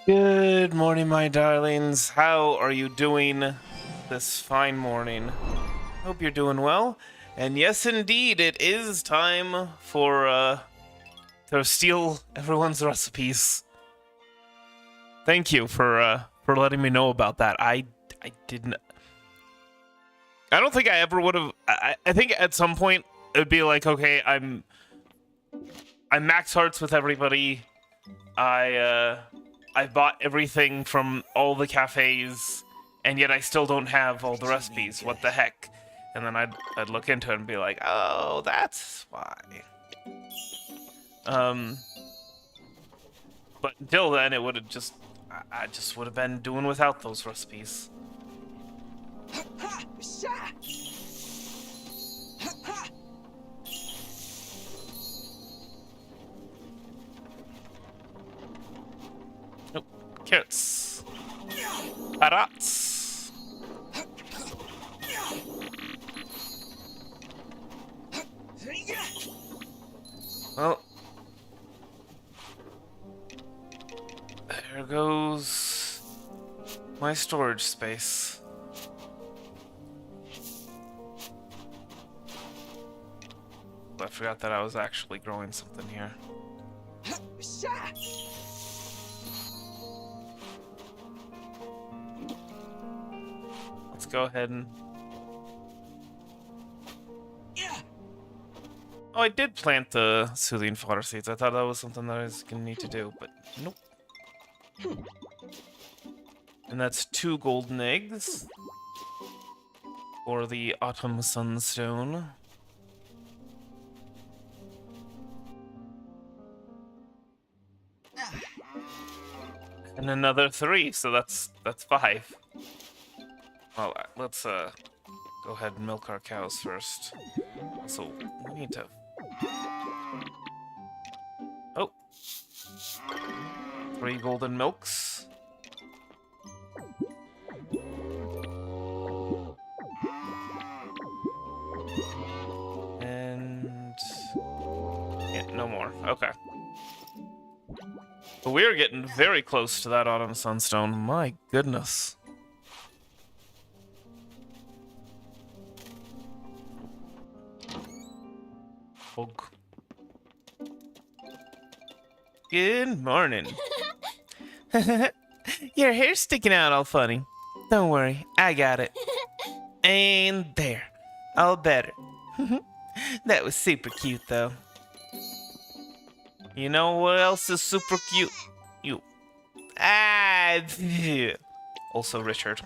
Good morning, my darlings. How are you doing this fine morning? Hope you're doing well. And yes, indeed, it is time for to steal everyone's recipes. Thank you for letting me know about that. I didn't. I don't think I ever would have. I think at some point it would be like, okay, I'm max hearts with everybody. I bought everything from all the cafes, and yet I still don't have all the recipes. What the heck? And then I'd look into it and be like, oh, that's why. But until then, it would have just, I just would have been doing without those recipes. Nope. Carrots. Carrots. Well, there goes my storage space. I forgot that I was actually growing something here. Let's go ahead and... Oh, I did plant the soothing fodder seeds. I thought that was something that I was gonna need to do, but nope. And that's 2 golden eggs for the autumn sunstone. And another 3, so that's 5. Well, let's go ahead and milk our cows first. Also, we need to... Oh! 3 golden milks. And... yeah, no more. Okay. But we're getting very close to that autumn sunstone. My goodness. Bug. Good morning. Your hair's sticking out all funny. Don't worry, I got it. And there. All better. That was super cute, though. You know what else is super cute? You. Ah. Also Richard.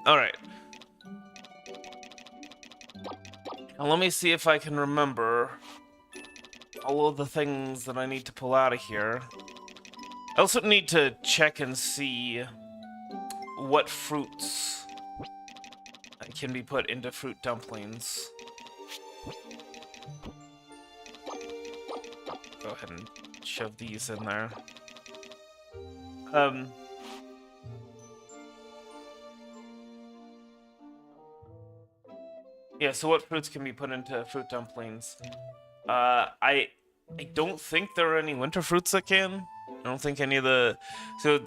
Alright. Now let me see if I can remember all of the things that I need to pull out of here. I also need to check and see what fruits can be put into fruit dumplings. Go ahead and shove these in there. Yeah, so what fruits can be put into fruit dumplings? I don't think there are any winter fruits that can. I don't think any of the... So,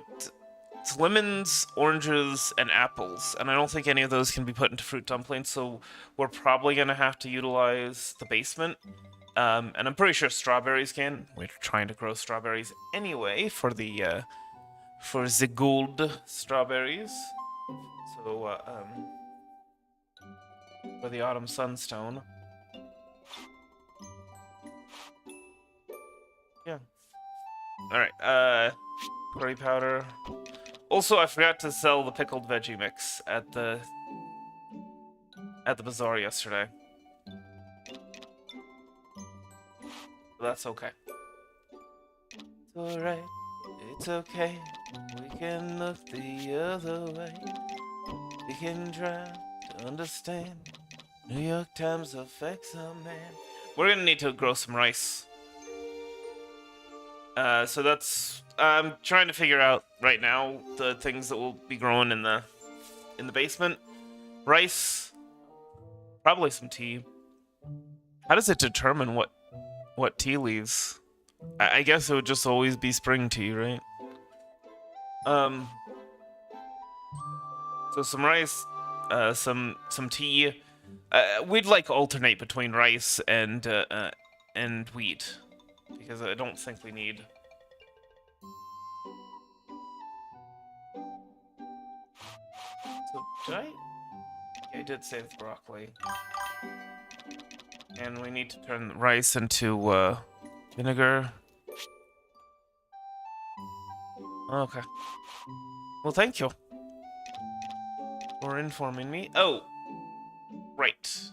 it's lemons, oranges, and apples, and I don't think any of those can be put into fruit dumplings, so we're probably going to have to utilize the basement. And I'm pretty sure strawberries can. We're trying to grow strawberries anyway for the gold strawberries. So, for the autumn sunstone. Yeah. Alright, curry powder. Also, I forgot to sell the pickled veggie mix at the bazaar yesterday. That's okay. It's alright, it's okay. We can look the other way. We can try to understand. New York Times affects a man. We're gonna need to grow some rice. So that's... I'm trying to figure out right now the things that will be growing in the basement. Rice, probably some tea. How does it determine what What tea leaves? I guess it would just always be spring tea, right? So some rice, some tea. We'd like alternate between rice and wheat, because I don't think we need. So did I? Yeah, I did save broccoli. And we need to turn the rice into vinegar. Okay. Well, thank you for informing me. Oh, right.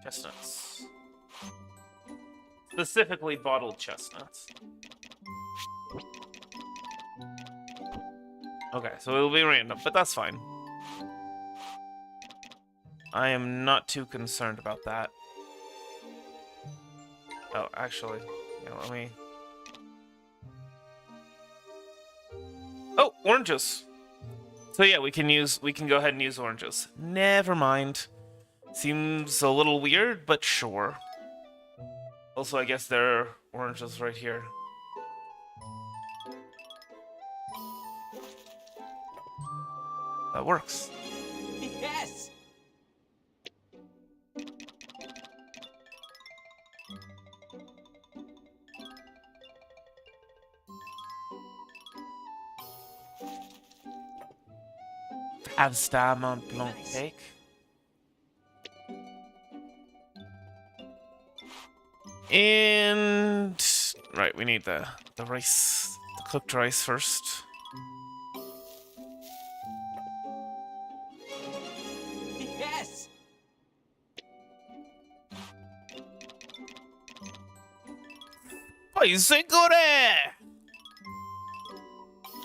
Chestnuts. Specifically bottled chestnuts. Okay, so it'll be random, but that's fine. I am not too concerned about that. Oh, actually, yeah, let me... Oh, oranges! So yeah, we can go ahead and use oranges. Never mind. Seems a little weird, but sure. Also, I guess there are oranges right here. That works. Yes! Have Star Mont Blanc cake. And right, we need the rice, the cooked rice first. Yes! Segure!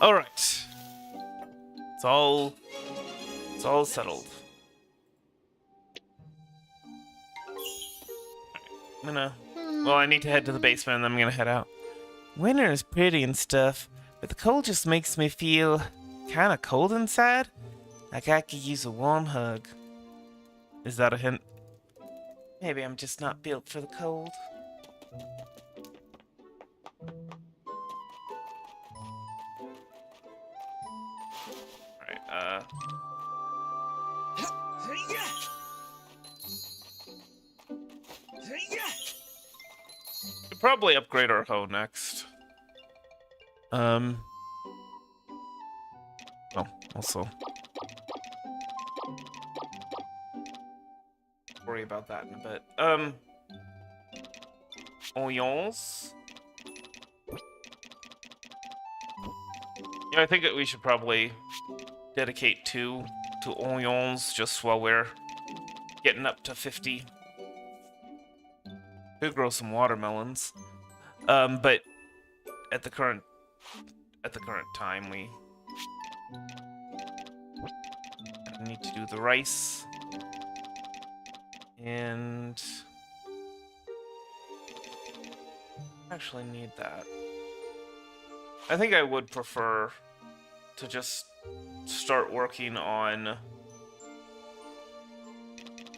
All right. It's all settled. Well, I need to head to the basement and then I'm gonna head out. Winter is pretty and stuff, but the cold just makes me feel kinda cold inside. Like I could use a warm hug. Is that a hint? Maybe I'm just not built for the cold. Alright, we'll probably upgrade our hoe next. Oh, also. Worry about that in a bit. Onions. Yeah, I think that we should probably dedicate two to onions just while we're getting up to 50. Could grow some watermelons. But at the current time we need to do the rice. And actually need that. I think I would prefer to just start working on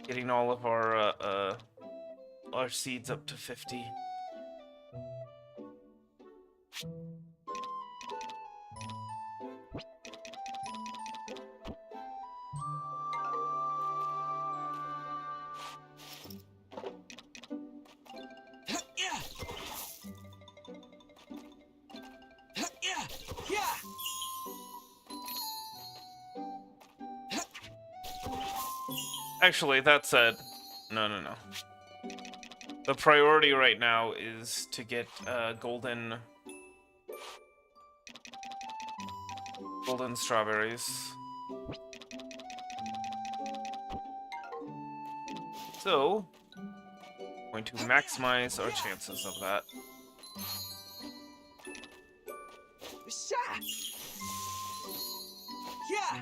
getting all of our seeds up to 50. Actually, that said, no. The priority right now is to get golden strawberries. So, going to maximize our chances of that. Yeah.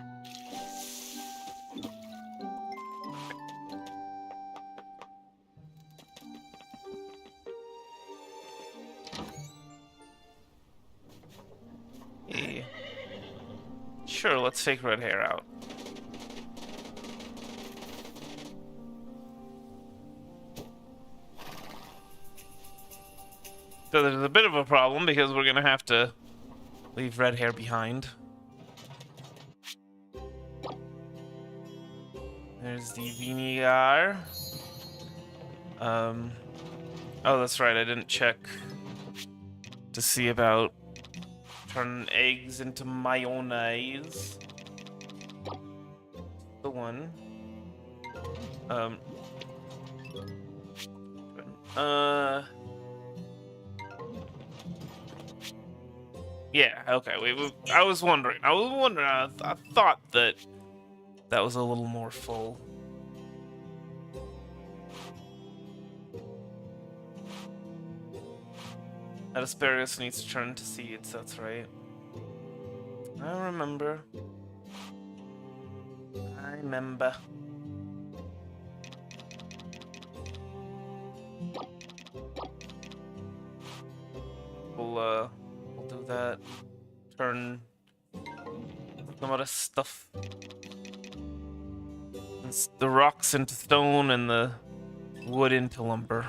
Sure, let's take red hair out. So there's a bit of a problem because we're gonna have to leave red hair behind. There's the vinegar. Oh, that's right. I didn't check to see about turning eggs into mayonnaise. The one. Yeah, okay. I was wondering. I thought that was a little more full. That asparagus needs to turn into seeds, that's right. I remember. We'll do that. Turn some other stuff. The rocks into stone and the wood into lumber.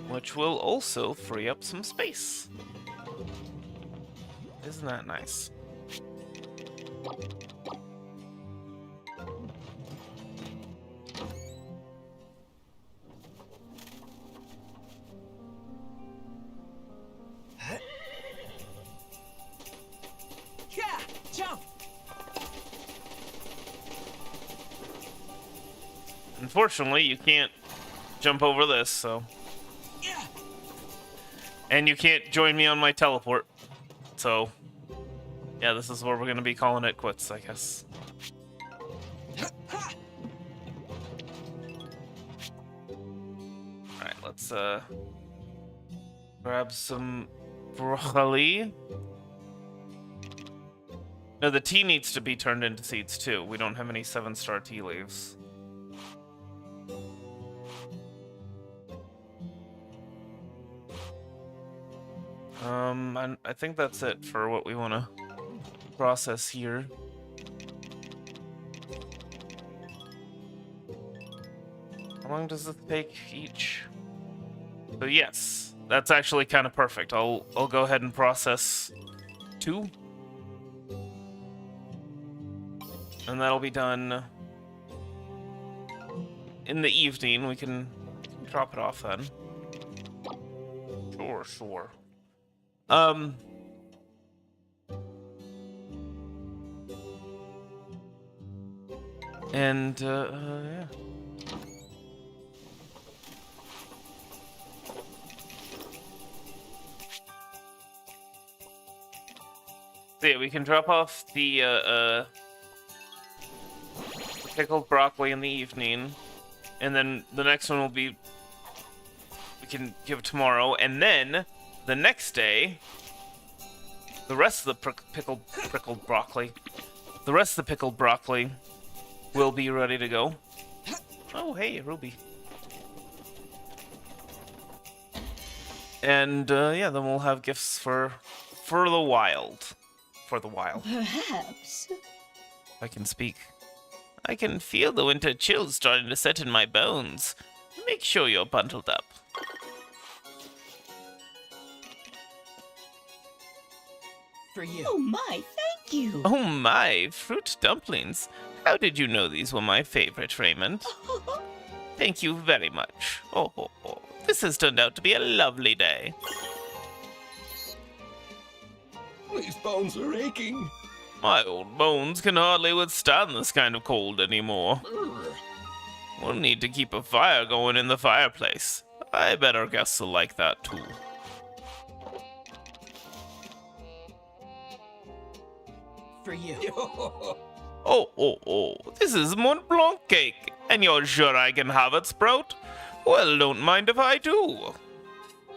Which will also free up some space. Isn't that nice? Yeah, jump. Unfortunately, you can't jump over this, so. Yeah. And you can't join me on my teleport. So, yeah, this is where we're gonna be calling it quits, I guess. Alright, let's grab some broccoli. No, the tea needs to be turned into seeds too. We don't have any 7-star tea leaves. I think that's it for what we want to process here. How long does this take each? So yes, that's actually kind of perfect. I'll go ahead and process 2. And that'll be done in the evening. We can drop it off then. Sure. And, yeah. So yeah, we can drop off the, pickled broccoli in the evening, and then the next one will be, we can give tomorrow, and then the next day, the rest of the pickled broccoli will be ready to go. Oh, hey, Ruby. And, yeah, then we'll have gifts for the wild. For the wild. Perhaps. I can speak. I can feel the winter chills starting to set in my bones. Make sure you're bundled up. For you. Oh my, thank you. Oh my, fruit dumplings. How did you know these were my favorite, Raymond? Thank you very much. Oh. This has turned out to be a lovely day. These bones are aching. My old bones can hardly withstand this kind of cold anymore. We'll need to keep a fire going in the fireplace. I bet our guests will like that too. For you. Oh, this is Mont Blanc cake, and you're sure I can have it, Sprout? Well, don't mind if I do.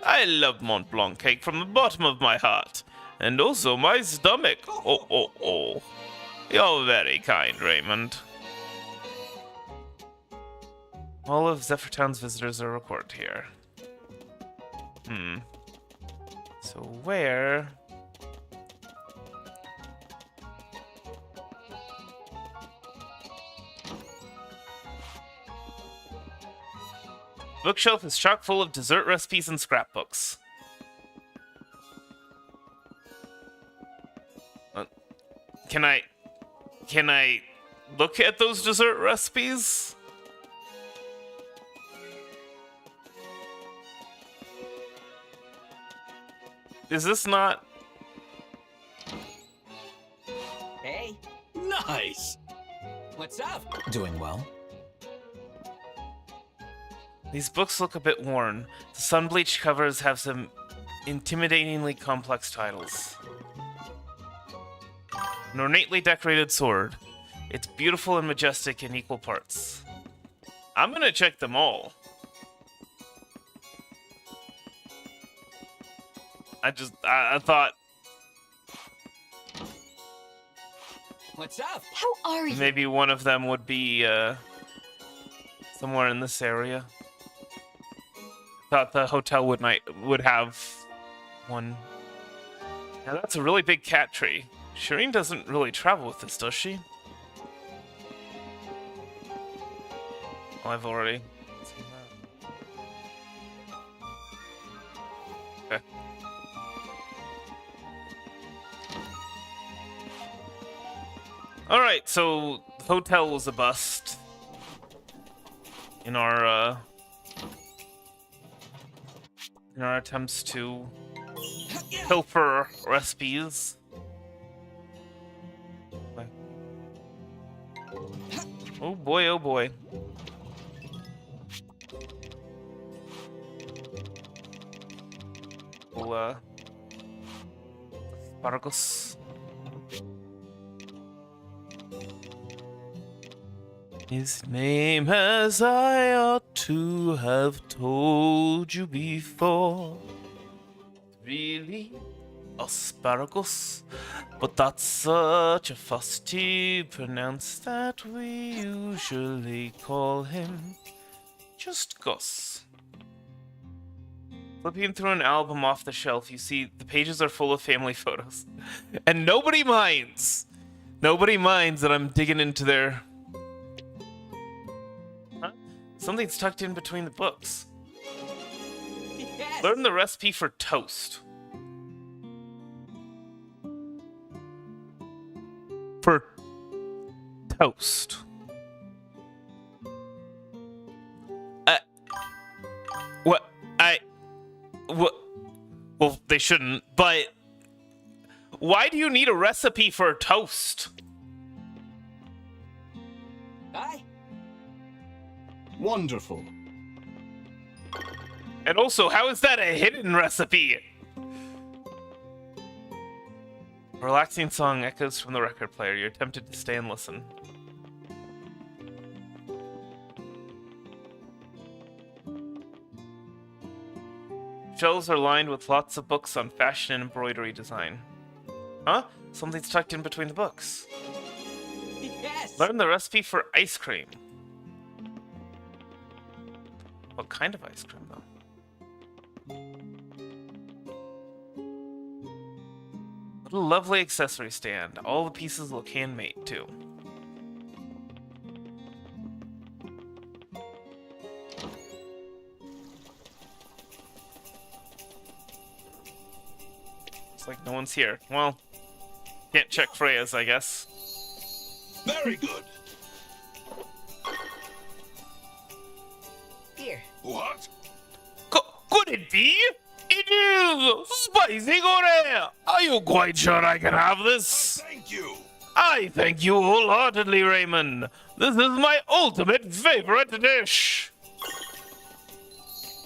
I love Mont Blanc cake from the bottom of my heart, and also my stomach. Oh. You're very kind, Raymond. All of Zephyr Town's visitors are recorded here. So where... Bookshelf is chock full of dessert recipes and scrapbooks. Can I look at those dessert recipes? Is this not? Hey, Nice! what's up? Doing well? These books look a bit worn. The sun-bleached covers have some intimidatingly complex titles. An ornately decorated sword. It's beautiful and majestic in equal parts. I'm gonna check them all. I thought What's up? How are you? maybe one of them would be somewhere in this area. Thought the hotel would have one. Now that's a really big cat tree. Shireen doesn't really travel with this, does she? Oh, I've already seen that. Okay. Alright, so the hotel was a bust in our attempts to pilfer recipes. Oh boy, oh boy. Oh, asparagus. His name, as I ought to have told you before, really asparagus, but that's such a fuss to pronounce that we usually call him just Gus. Flipping through an album off the shelf, you see the pages are full of family photos, and nobody minds. Nobody minds that I'm digging into their. Huh? Something's tucked in between the books. Yes. Learn the recipe for toast. For toast. What? What? Well, they shouldn't, but why do you need a recipe for toast? Hi. Wonderful. And also, how is that a hidden recipe? A relaxing song echoes from the record player. You're tempted to stay and listen. Shelves are lined with lots of books on fashion and embroidery design. Huh? Something's tucked in between the books. Yes. Learn the recipe for ice cream. What kind of ice cream, though? What a lovely accessory stand. All the pieces look handmade, too. Looks like no one's here. Well, can't check Freya's, I guess. Very good. Here. What? Could it be? It is! Spicy gore! Are you quite sure I can have this? Thank you. I thank you wholeheartedly, Raymond. This is my ultimate favorite dish.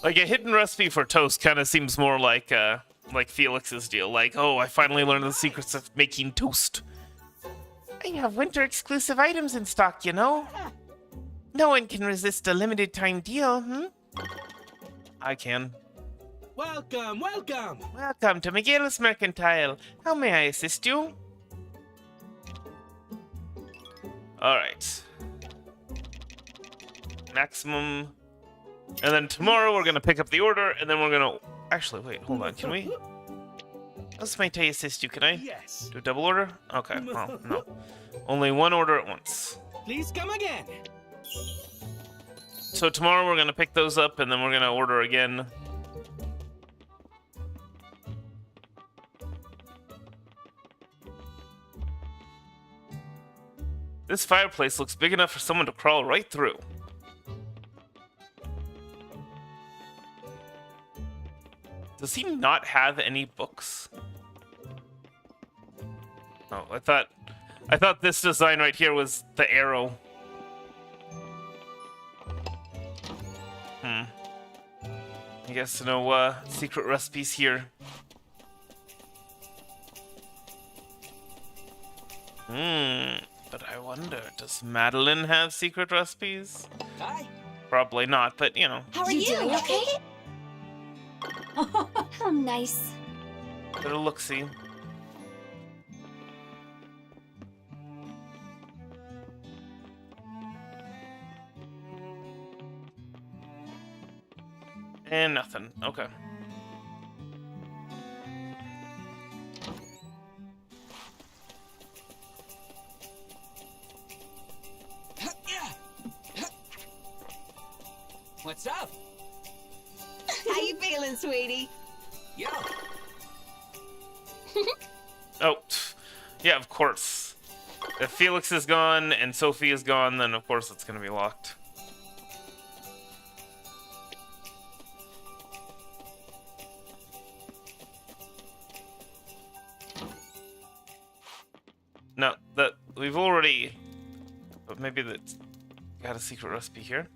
Like, a hidden recipe for toast kind of seems more like Felix's deal. Like, oh, I finally learned the secrets of making toast. I have winter-exclusive items in stock, you know. No one can resist a limited-time deal, I can. Welcome, welcome. Welcome to McGill's Mercantile. How may I assist you? Alright. Maximum. And then tomorrow we're gonna pick up the order, and then we're gonna... Actually, wait, hold on, can we... How else might I assist you? Can I Yes. do a double order? Okay, well, no. Only one order at once. Please come again. So tomorrow we're gonna pick those up, and then we're gonna order again. This fireplace looks big enough for someone to crawl right through. Does he not have any books? Oh, I thought this design right here was the arrow. I guess no secret recipes here. But I wonder, does Madeline have secret recipes? Hi. Probably not, but you know. How are you? doing Okay? Oh, nice. Better look-see. And nothing. Okay. What's up? How you feeling, sweetie? Yo. Oh, yeah, of course. If Felix is gone and Sophie is gone, then of course it's gonna be locked. No, that we've already, but maybe that's got a secret recipe here.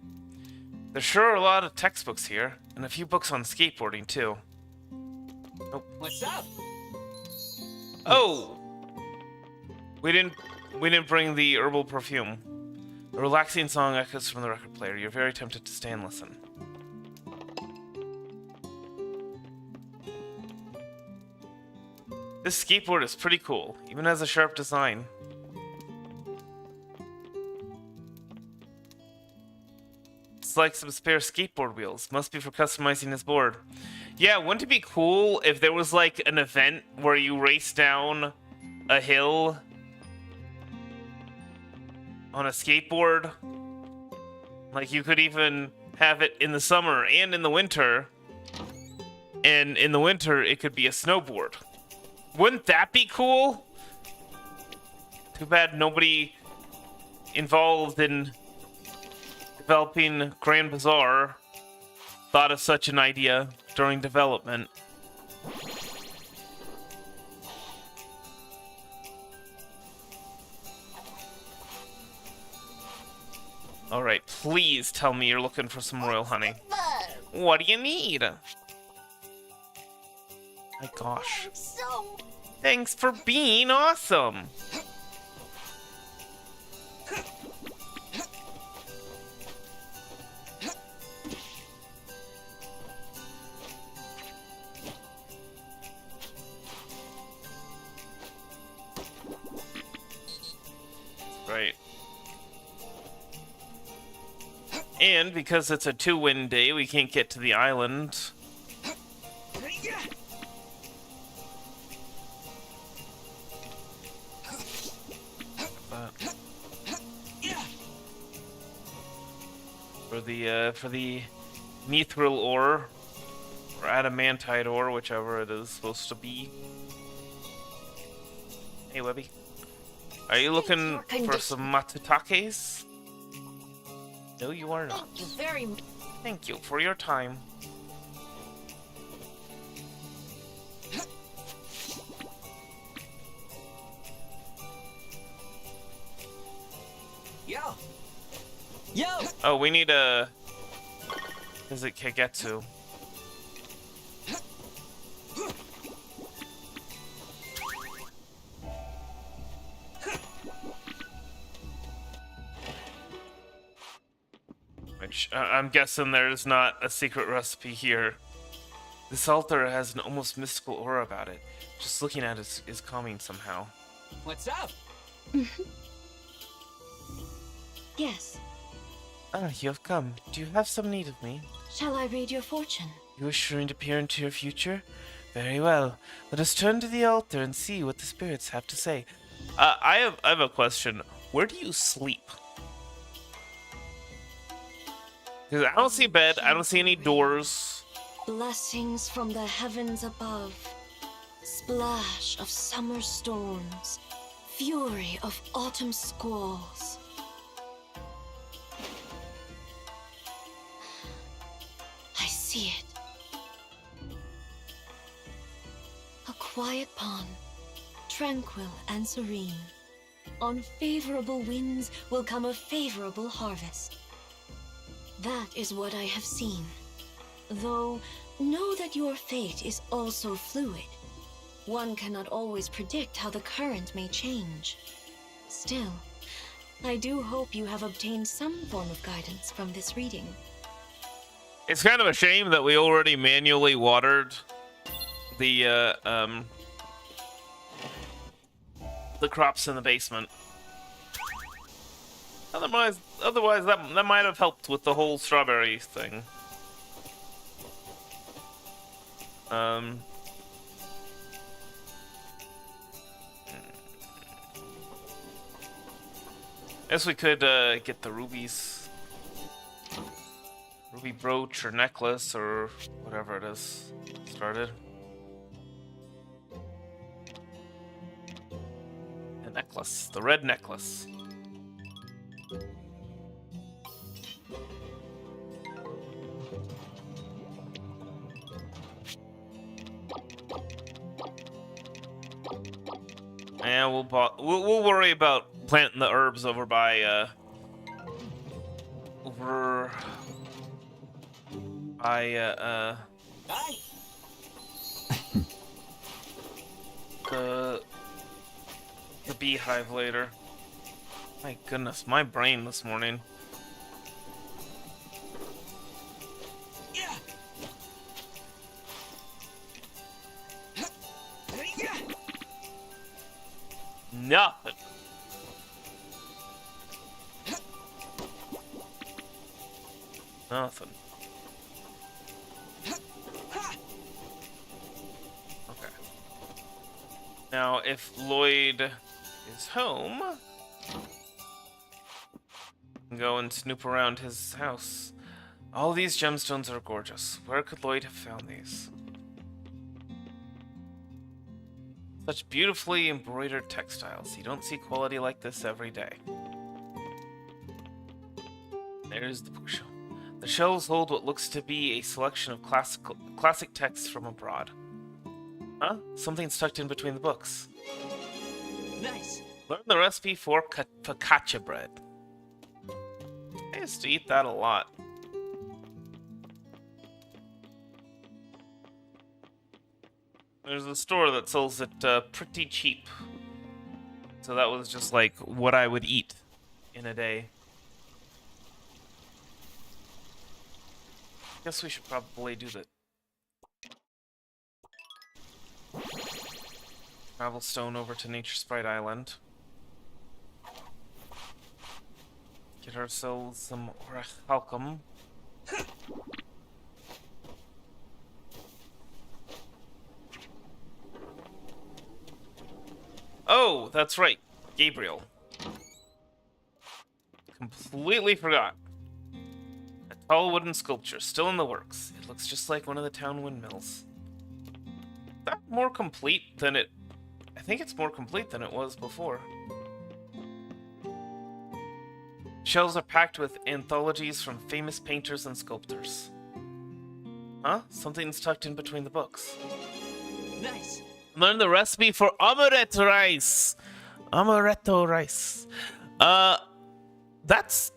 There sure are a lot of textbooks here, and a few books on skateboarding too. Nope. What's up? Oh, we didn't bring the herbal perfume. A relaxing song echoes from the record player. You're very tempted to stay and listen. This skateboard is pretty cool, even has a sharp design. It's like some spare skateboard wheels. Must be for customizing his board. Yeah, wouldn't it be cool if there was like an event where you race down a hill on a skateboard? Like you could even have it in the summer and in the winter. And in the winter, it could be a snowboard. Wouldn't that be cool? Too bad nobody involved in developing Grand Bazaar thought of such an idea during development. Alright, please tell me you're looking for some royal honey. What do you need? My gosh. Thanks for being awesome. Right. And because it's a 2-wind day, we can't get to the island. For the mithril ore, or adamantite ore, whichever it is supposed to be. Hey, Webby. Are you looking for some matsutakes? No, you are not. Thank you very much. Thank you for your time. Yo. Yo. Oh, we need a... Is it Kagetsu? Which, I'm guessing there's not a secret recipe here. This altar has an almost mystical aura about it. Just looking at it is calming somehow. What's up? Yes. Ah, you have come. Do you have some need of me? Shall I read your fortune? You wish to peer into your future? Very well. Let us turn to the altar and see what the spirits have to say. I have a question. Where do you sleep? Because I don't see a bed. I don't see any doors. Blessings from the heavens above. Splash of summer storms. Fury of autumn squalls. I see it. A quiet pond, tranquil and serene. On favorable winds will come a favorable harvest. That is what I have seen. Though, know that your fate is also fluid. One cannot always predict how the current may change. Still, I do hope you have obtained some form of guidance from this reading. It's kind of a shame that we already manually watered the crops in the basement. Otherwise that might have helped with the whole strawberry thing. Guess we could get the rubies. Ruby brooch or necklace or whatever it is started. The necklace, the red necklace. Yeah, we'll worry about planting the herbs over by Hi. the beehive later. My goodness, my brain this morning. Yeah. Nothing. Nothing. Okay. Now, if Lloyd is home, go and snoop around his house. All these gemstones are gorgeous. Where could Lloyd have found these? Such beautifully embroidered textiles. You don't see quality like this every day. There's the bookshelf. The shelves hold what looks to be a selection of classic texts from abroad. Huh? Something's tucked in between the books. Nice. Learn the recipe for focaccia bread. I used to eat that a lot. There's a store that sells it pretty cheap. So that was just like what I would eat in a day. Guess we should probably do that. Travel stone over to Nature Sprite Island. Get ourselves some orichalcum. Oh, that's right. Gabriel. Completely forgot. A tall wooden sculpture, still in the works. It looks just like one of the town windmills. Is that more complete than it... I think it's more complete than it was before. Shelves are packed with anthologies from famous painters and sculptors. Huh? Something's tucked in between the books. Nice. Learn the recipe for omelette rice. Amaretto rice. That's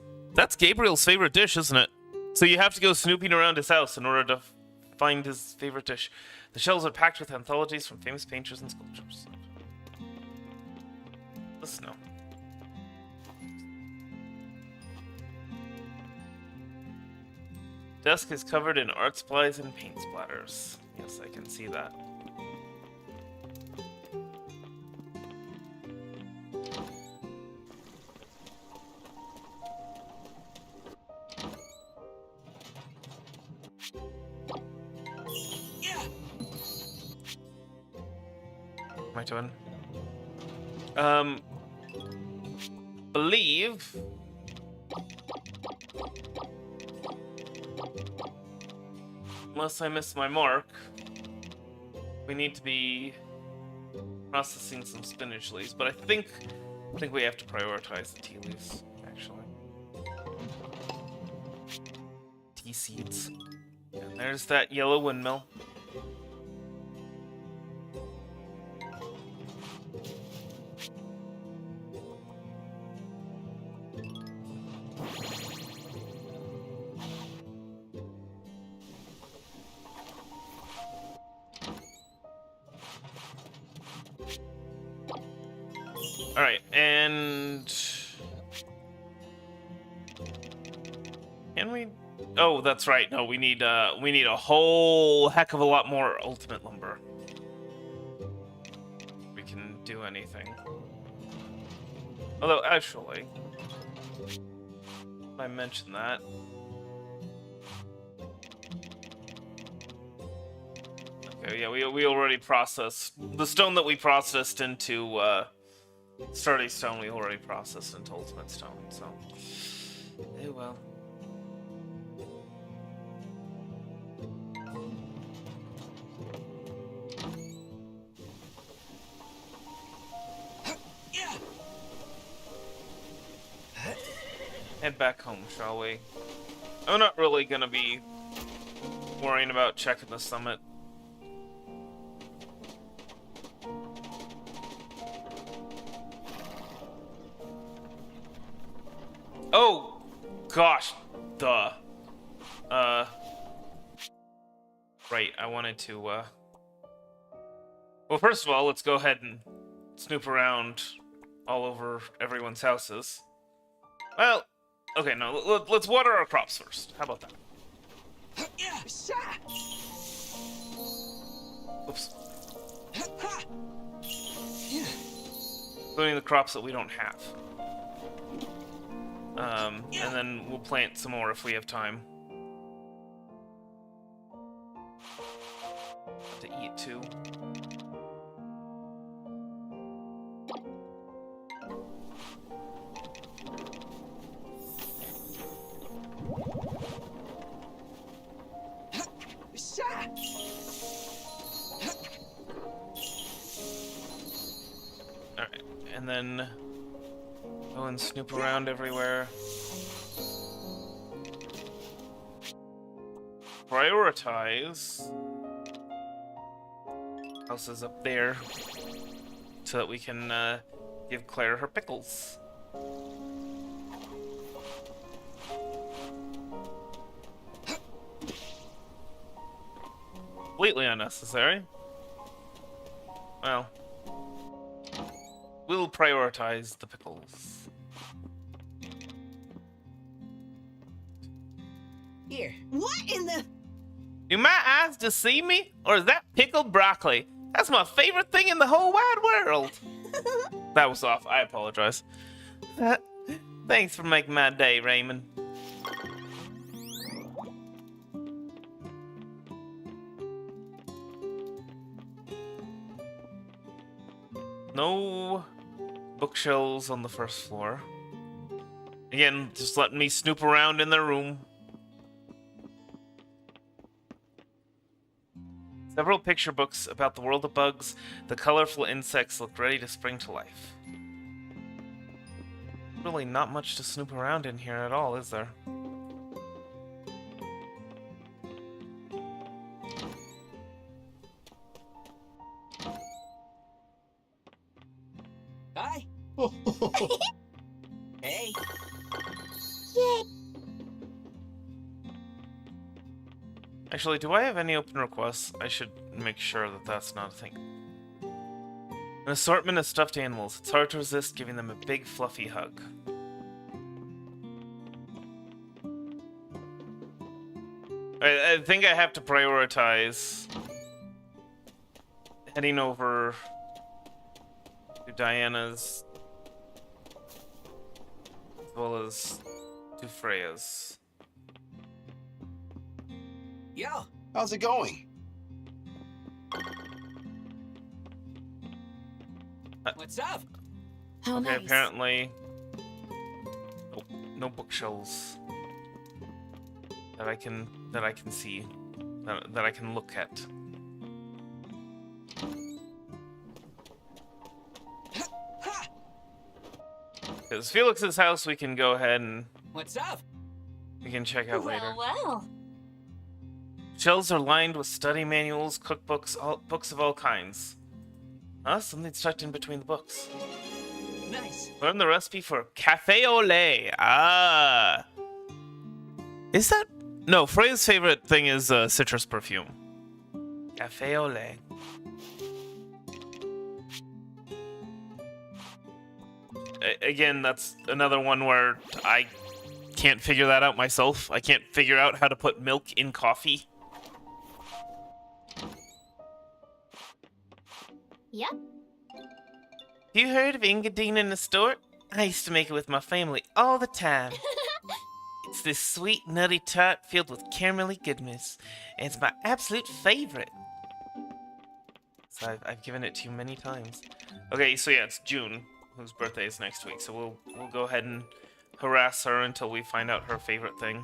Gabriel's favorite dish, isn't it? So you have to go snooping around his house in order to find his favorite dish. The shelves are packed with anthologies from famous painters and sculptors. The snow. Desk is covered in art supplies and paint splatters. Yes, I can see that. Yeah. My turn. Believe unless I miss my mark, we need to be processing some spinach leaves, but I think we have to prioritize the tea leaves, actually. Tea seeds. And there's that yellow windmill. Alright, and... Can we... Oh, that's right. No, we need a whole heck of a lot more ultimate lumber. We can do anything. Although, actually... I mentioned that. Okay, yeah, we already processed... The stone that we processed into, Sturdy stone we already processed into ultimate stone, so... Oh well. Head back home, shall we? I'm not really gonna be worrying about checking the summit. Oh, gosh, duh. Right, I wanted to, Well, first of all, let's go ahead and snoop around all over everyone's houses. Well, okay, no, let's water our crops first. How about that? Oops. Including the crops that we don't have. And then we'll plant some more if we have time. To eat, too. Alright, and then go and snoop around everywhere. Prioritize houses up there so that we can give Claire her pickles. Completely unnecessary. Well, we'll prioritize the pickles. Here. What in the... Do my eyes deceive me? Or is that pickled broccoli? That's my favorite thing in the whole wide world. That was off. I apologize. Thanks for making my day, Raymond. No bookshelves on the first floor. Again, just letting me snoop around in their room. Several picture books about the world of bugs. The colorful insects look ready to spring to life. Really not much to snoop around in here at all, is there? Hi. Hey. Actually, do I have any open requests? I should make sure that that's not a thing. An assortment of stuffed animals. It's hard to resist giving them a big, fluffy hug. I think I have to prioritize heading over to Diana's as well as to Freya's. Yo. How's it going? What's up? How Okay, nice. apparently no bookshelves that I can see. that I can look at. Because Felix's house we can go ahead and What's up? we can check out later. Well. Shelves are lined with study manuals, cookbooks, books of all kinds. Huh? Something's tucked in between the books. Nice. Learn the recipe for cafe au lait. Ah. Is that... No, Freya's favorite thing is citrus perfume. Cafe au lait. Again, that's another one where I can't figure that out myself. I can't figure out how to put milk in coffee. Yep. You heard of Engadine in the store? I used to make it with my family all the time. It's this sweet, nutty tart filled with caramelly goodness, and it's my absolute favorite. So I've given it to you many times. Okay, so yeah, it's June, whose birthday is next week. So we'll go ahead and harass her until we find out her favorite thing.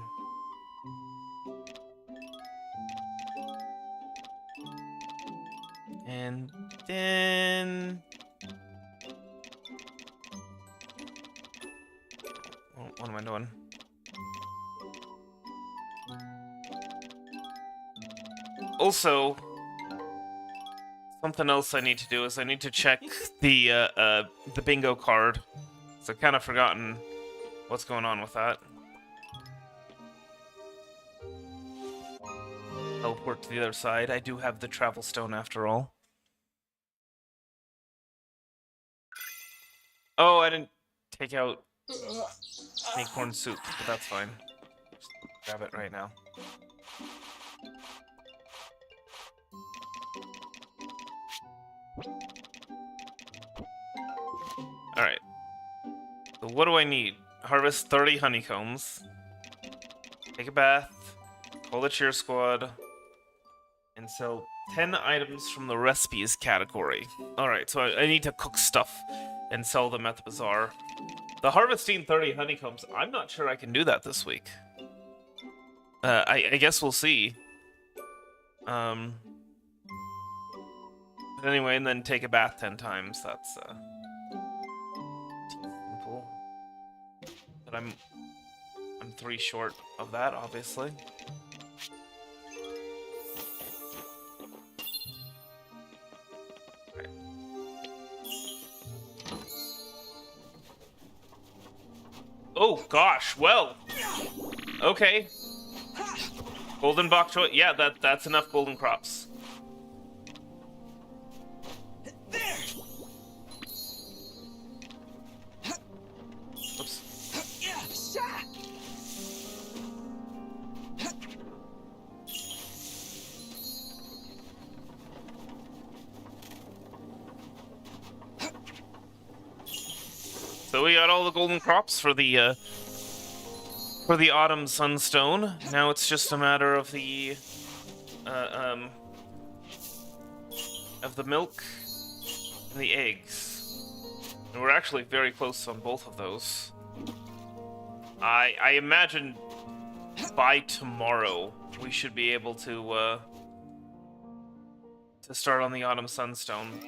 And then... What am I doing? Also, something else I need to do is I need to check the bingo card. So I've kind of forgotten what's going on with that. Teleport to the other side. I do have the travel stone after all. Oh, I didn't take out acorn soup, but that's fine. Just grab it right now. Alright. So what do I need? Harvest 30 honeycombs. Take a bath. Call the cheer squad. And sell 10 items from the recipes category. Alright, so I need to cook stuff and sell them at the bazaar. The harvesting 30 honeycombs, I'm not sure I can do that this week. I guess we'll see. But anyway, and then take a bath 10 times. That's simple. But I'm 3 short of that, obviously. Right. Oh gosh, well. Okay. Golden bok choy. Yeah, that's enough golden crops. So we got all the golden crops for the autumn sunstone. Now it's just a matter of the milk and the eggs. And we're actually very close on both of those. I imagine by tomorrow we should be able to start on the autumn sunstone.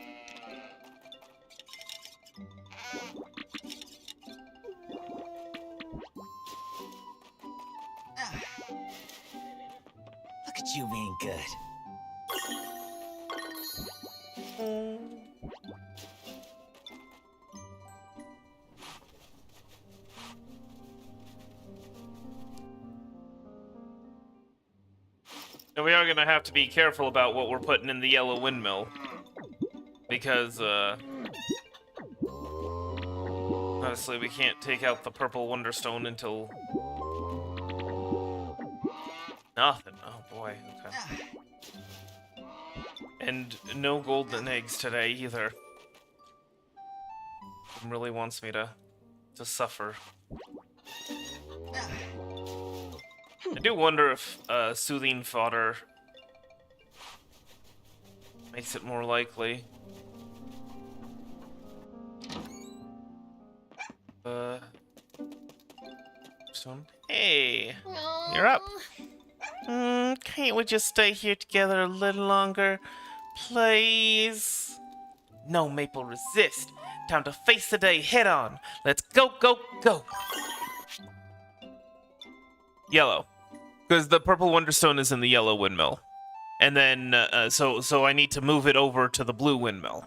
Look at you being good. And we are gonna have to be careful about what we're putting in the yellow windmill. Because, obviously we can't take out the purple wonderstone until... Nothing. Oh boy, okay. And no golden eggs today either. It really wants me to suffer. I do wonder if soothing fodder makes it more likely. Stone. Hey, you're up. Can't we just stay here together a little longer? Please? No, Maple, resist. Time to face the day head on. Let's go, go, go. Yellow. Because the purple Wonderstone is in the yellow windmill. And then, so I need to move it over to the blue windmill.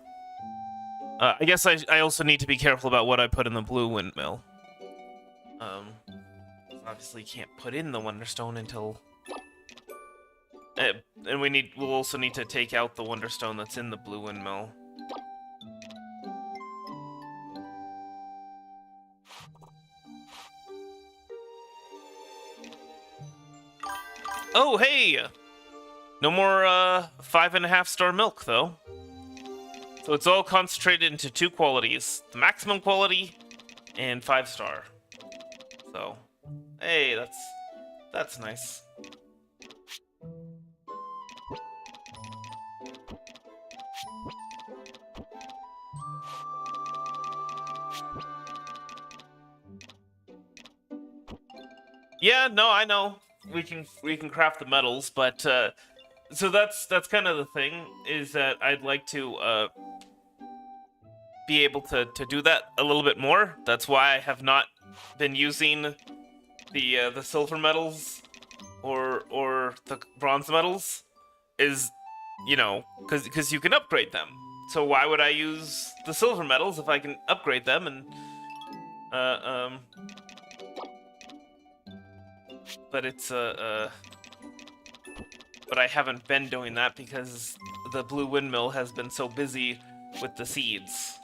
I guess I also need to be careful about what I put in the blue windmill. Obviously can't put in the Wonderstone until... and we'll also need to take out the Wonderstone that's in the blue windmill. Oh, hey! No more 5.5-star milk, though. So it's all concentrated into 2 qualities. The maximum quality and 5-star. So, hey, that's nice. Yeah, no, I know. We can craft the metals, but so that's kind of the thing, is that I'd like to be able to do that a little bit more. That's why I have not been using the silver metals or the bronze metals, is, you know, because you can upgrade them. So why would I use the silver metals if I can upgrade them? And but it's but I haven't been doing that because the blue windmill has been so busy with the seeds.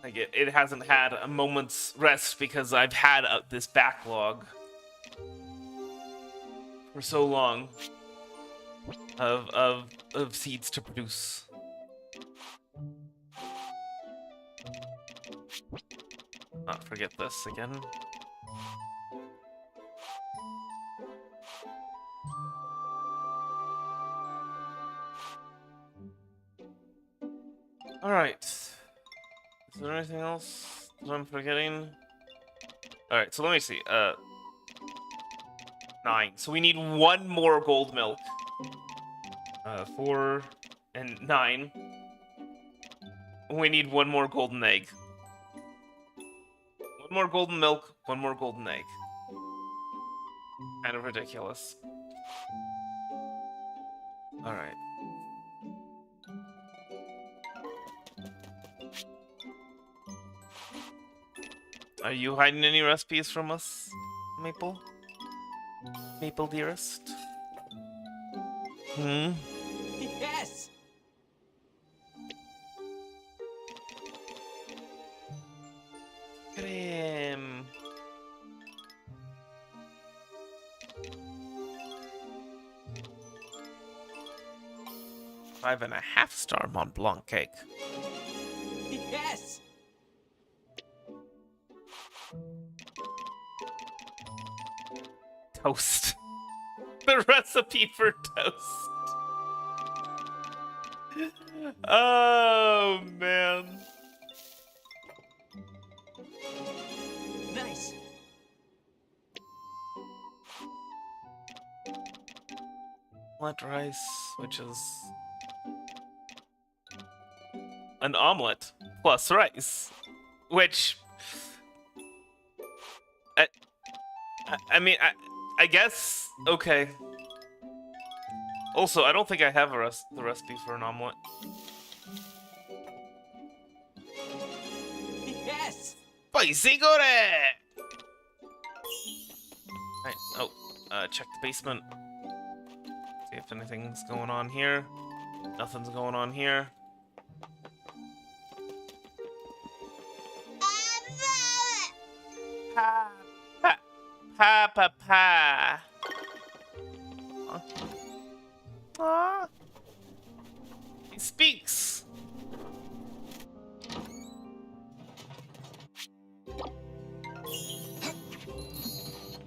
Like it hasn't had a moment's rest because I've had this backlog for so long of seeds to produce. Not forget this again. Alright. Is there anything else that I'm forgetting? Alright, so let me see. 9. So we need 1 more gold milk. 4 and 9. We need 1 more golden egg. 1 more golden milk, 1 more golden egg. Kind of ridiculous. Alright. Are you hiding any recipes from us, Maple? Maple, dearest? Yes! Cream. Five and a half star Mont Blanc cake. Yes! Toast. The recipe for toast. Oh, man. Nice. Omelette rice, which is an omelet plus rice, which I mean, I guess, okay. Also, I don't think I have the recipe for an omelet. Yes! Spicy gore! Right, oh, check the basement. See if anything's going on here. Nothing's going on here. Pa, pa, pa, pa, pa. Huh? Ah. He speaks.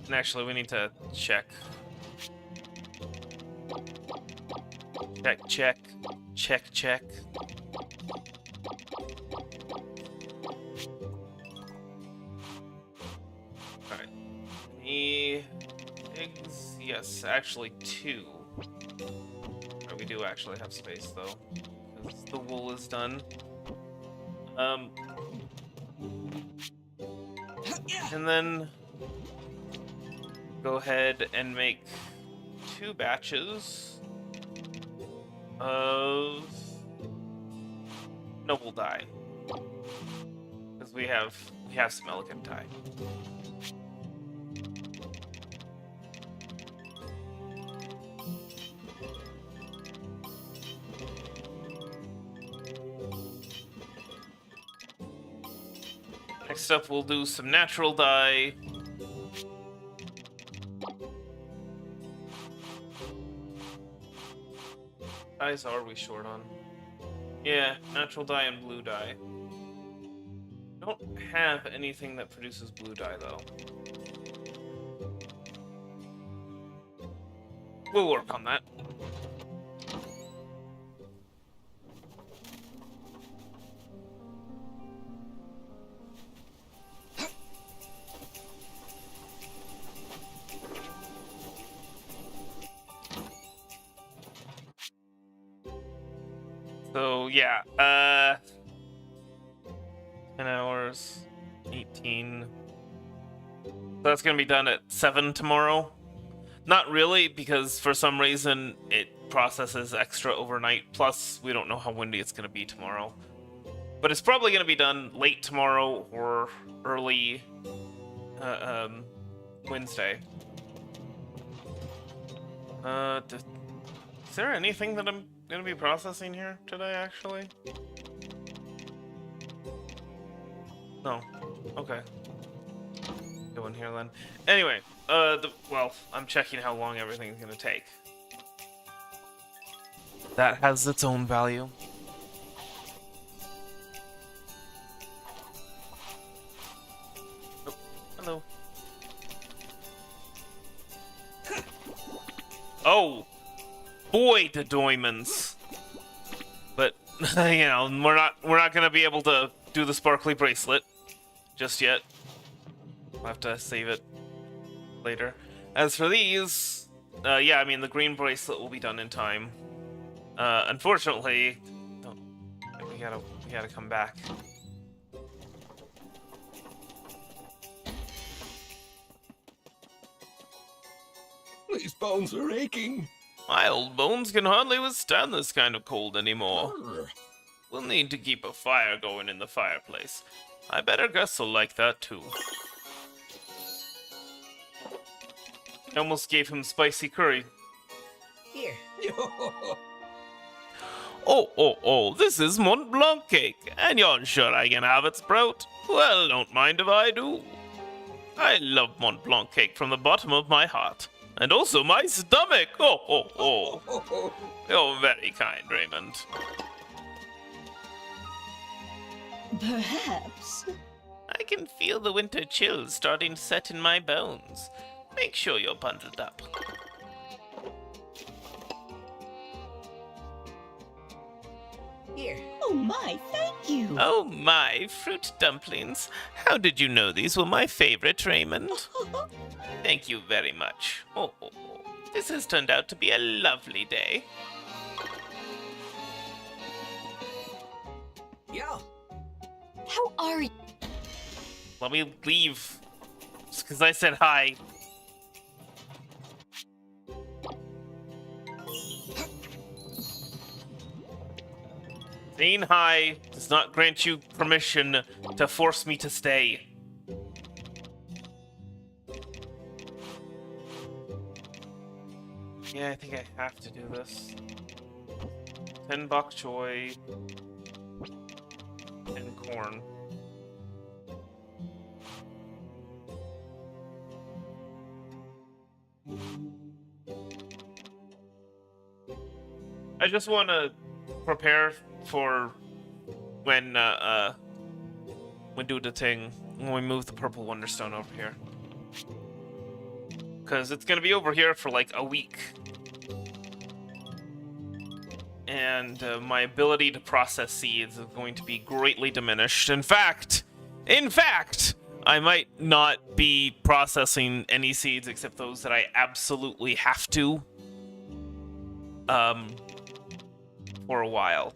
And actually, we need to check. Check, check, check, check. yes, actually 2. We do actually have space though, because the wool is done. And then go ahead and make 2 batches of noble dye, because we have some elegant dye. Next up, we'll do some natural dye. Dyes are we short on? Yeah, natural dye and blue dye. Don't have anything that produces blue dye though. We'll work on that. So yeah, 10 hours, 18. So that's gonna be done at 7 tomorrow. Not really, because for some reason it processes extra overnight. Plus, we don't know how windy it's gonna be tomorrow. But it's probably gonna be done late tomorrow or early Wednesday. Is there anything that I'm gonna be processing here today, actually? No. Okay. Go in here then. Anyway, well, I'm checking how long everything's gonna take. That has its own value. Oh, hello. Oh! Boy, the diamonds. But you know, we're not gonna be able to do the sparkly bracelet just yet. We'll have to save it later. As for these, yeah, I mean the green bracelet will be done in time. Unfortunately, we gotta come back. These bones are aching. My old bones can hardly withstand this kind of cold anymore. We'll need to keep a fire going in the fireplace. I better guess he'll like that too. I almost gave him spicy curry. Here. Oh, this is Mont Blanc cake, and you're sure I can have it, Sprout? Well, don't mind if I do. I love Mont Blanc cake from the bottom of my heart. And also my stomach! Oh. You're very kind, Raymond. Perhaps. I can feel the winter chills starting to set in my bones. Make sure you're bundled up. Here. Oh my, thank you. Oh my, fruit dumplings. How did you know these were my favorite, Raymond? Thank you very much. Oh. This has turned out to be a lovely day. Yo. How are you? Let me leave. Just because I said hi. Saying hi does not grant you permission to force me to stay. Yeah, I think I have to do this. 10 bok choy and corn. I just want to prepare for when do the thing when we move the purple wonderstone over here, because it's gonna be over here for like a week, and my ability to process seeds is going to be greatly diminished. In fact, I might not be processing any seeds except those that I absolutely have to. For a while.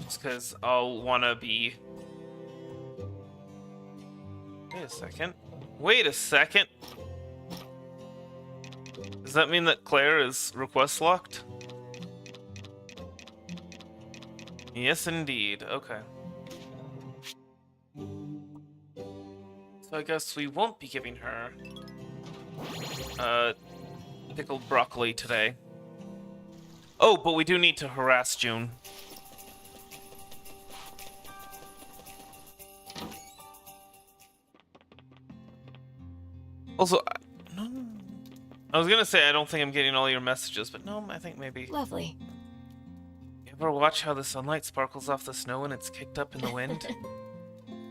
Just because I'll want to be... Wait a second. Wait a second. Does that mean that Claire is request locked? Yes, indeed. Okay. So I guess we won't be giving her pickled broccoli today. Oh, but we do need to harass June. Also, no. I was gonna say I don't think I'm getting all your messages, but no, I think maybe. Lovely. You ever watch how the sunlight sparkles off the snow when it's kicked up in the wind?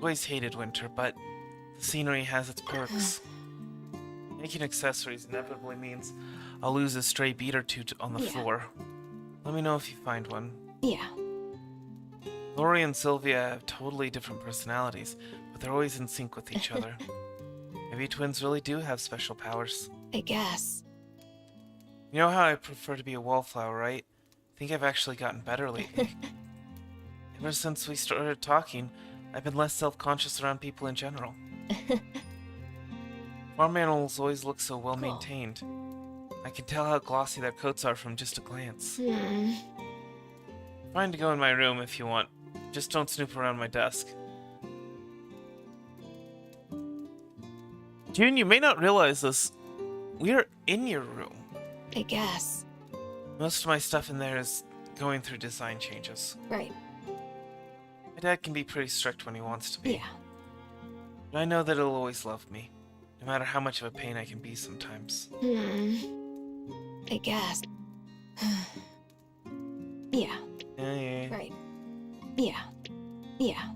Always hated winter, but the scenery has its perks. Making accessories inevitably means I'll lose a stray bead or two on the floor. Let me know if you find one. Yeah. Lori and Sylvia have totally different personalities, but they're always in sync with each other. Maybe twins really do have special powers. I guess. You know how I prefer to be a wallflower, right? I think I've actually gotten better lately. Ever since we started talking, I've been less self-conscious around people in general. Farm animals always look so well maintained. I can tell how glossy their coats are from just a glance. Fine to go in my room if you want. Just don't snoop around my desk. June, you may not realize this. We're in your room. I guess. Most of my stuff in there is going through design changes. Right. My dad can be pretty strict when he wants to be. Yeah. But I know that he'll always love me, no matter how much of a pain I can be sometimes. I guess. Yeah. Yeah. Right. Yeah. Yeah.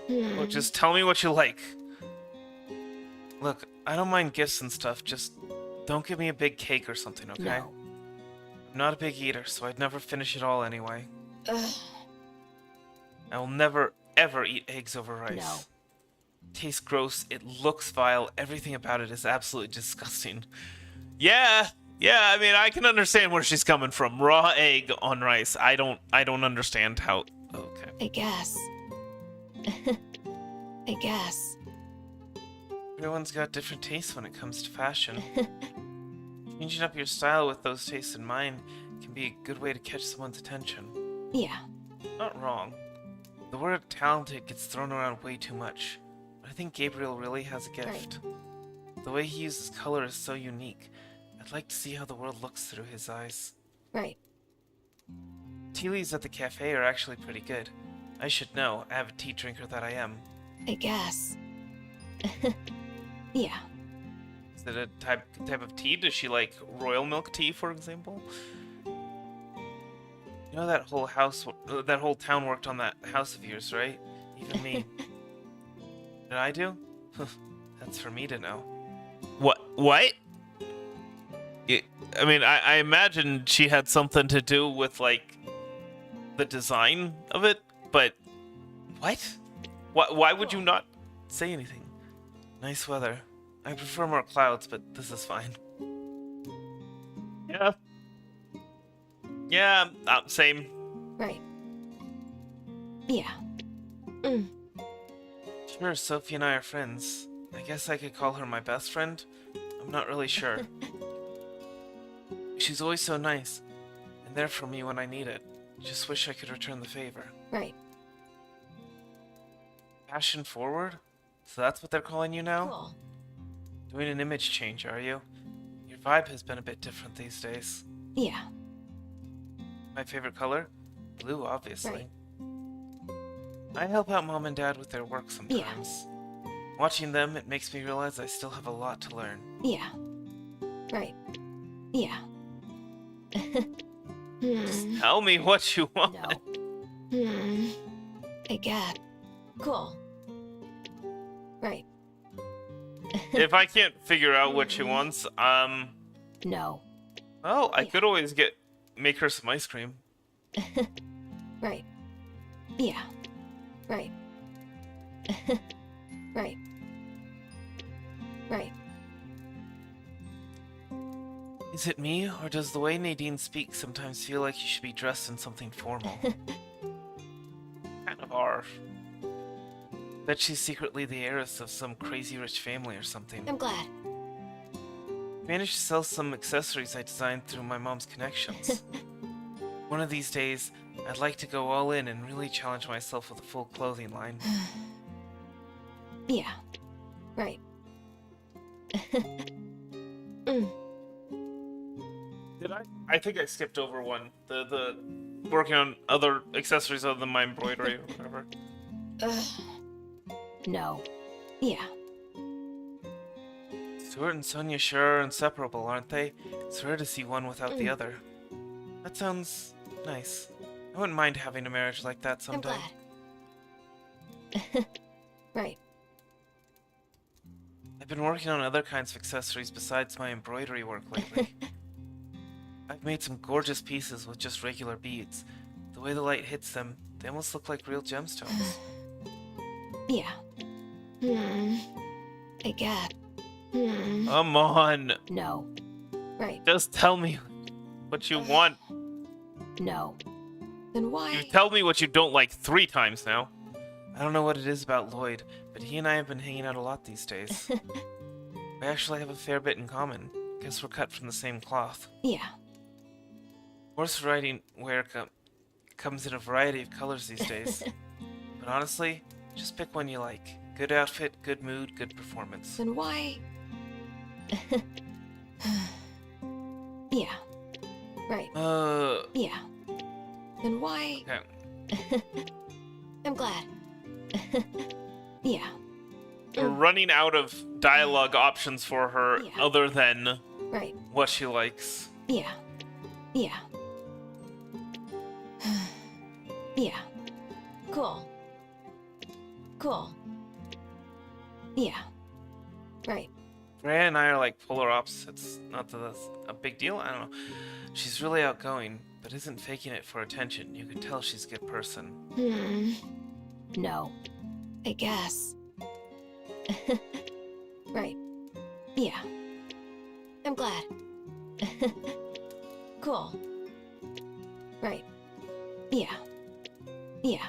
Well, just tell me what you like. Look, I don't mind gifts and stuff, just don't give me a big cake or something, okay? No. I'm not a big eater, so I'd never finish it all anyway. Ugh. I will never, ever eat eggs over rice. No. It tastes gross, it looks vile, everything about it is absolutely disgusting. Yeah, I mean, I can understand where she's coming from. Raw egg on rice. I don't understand how... Okay. I guess. I guess. Everyone's got different tastes when it comes to fashion. Changing up your style with those tastes in mind can be a good way to catch someone's attention. Yeah. Not wrong. The word talented gets thrown around way too much. But I think Gabriel really has a gift. The way he uses color is so unique. I'd like to see how the world looks through his eyes. Right. Tea leaves at the cafe are actually pretty good. I should know, I have a tea drinker that I am. I guess. Yeah. Is it a type of tea? Does she like royal milk tea, for example? You know that whole town worked on that house of yours, right? Even me. Did I do? That's for me to know. What? I mean, I imagine she had something to do with, like, the design of it, but... What? Why would you not say anything? Nice weather. I prefer more clouds, but this is fine. Yeah, same. Right. Yeah. Sure, Sophie and I are friends. I guess I could call her my best friend. I'm not really sure. She's always so nice, and there for me when I need it. Just wish I could return the favor. Right. Fashion forward? So that's what they're calling you now? Cool. Doing an image change, are you? Your vibe has been a bit different these days. Yeah. My favorite color? Blue, obviously. Right. I help out Mom and Dad with their work sometimes. Watching them, it makes me realize I still have a lot to learn. Yeah. Right. Yeah. Just tell me what you want. No. I guess. Cool. Right. If I can't figure out what she wants, No. Well, I could always make her some ice cream. Right. Yeah. Right. Right. Right. Is it me, or does the way Nadine speaks sometimes feel like you should be dressed in something formal? Kind of are. Bet she's secretly the heiress of some crazy rich family or something. I'm glad. Managed to sell some accessories I designed through my mom's connections. One of these days, I'd like to go all in and really challenge myself with a full clothing line. Yeah. Right. Did I? I think I skipped over one. The working on other accessories other than my embroidery or whatever. No. Yeah. Stuart and Sonia sure are inseparable, aren't they? It's rare to see one without the other. That sounds nice. I wouldn't mind having a marriage like that someday. I'm glad. Right. I've been working on other kinds of accessories besides my embroidery work lately. I've made some gorgeous pieces with just regular beads. The way the light hits them, they almost look like real gemstones. Yeah. I get. Come on! No. Right. Just tell me what you want. No. Then why? You've told me what you don't like 3 times now. I don't know what it is about Lloyd, but he and I have been hanging out a lot these days. We actually have a fair bit in common. Guess we're cut from the same cloth. Yeah. Horse riding wear comes in a variety of colors these days. But honestly, just pick one you like. Good outfit, good mood, good performance. Then why? Yeah. Right. Yeah. Then why? Okay. I'm glad. Yeah. We're running out of dialogue options for her Yeah. other than Right. what she likes. Yeah. Yeah. Yeah. Cool. Cool. Yeah. Right. Freya and I are like polar opposites. Not that that's a big deal, I don't know. She's really outgoing, but isn't faking it for attention. You can tell she's a good person. No. I guess. Right. Yeah. I'm glad. Cool. Right. Yeah. Yeah.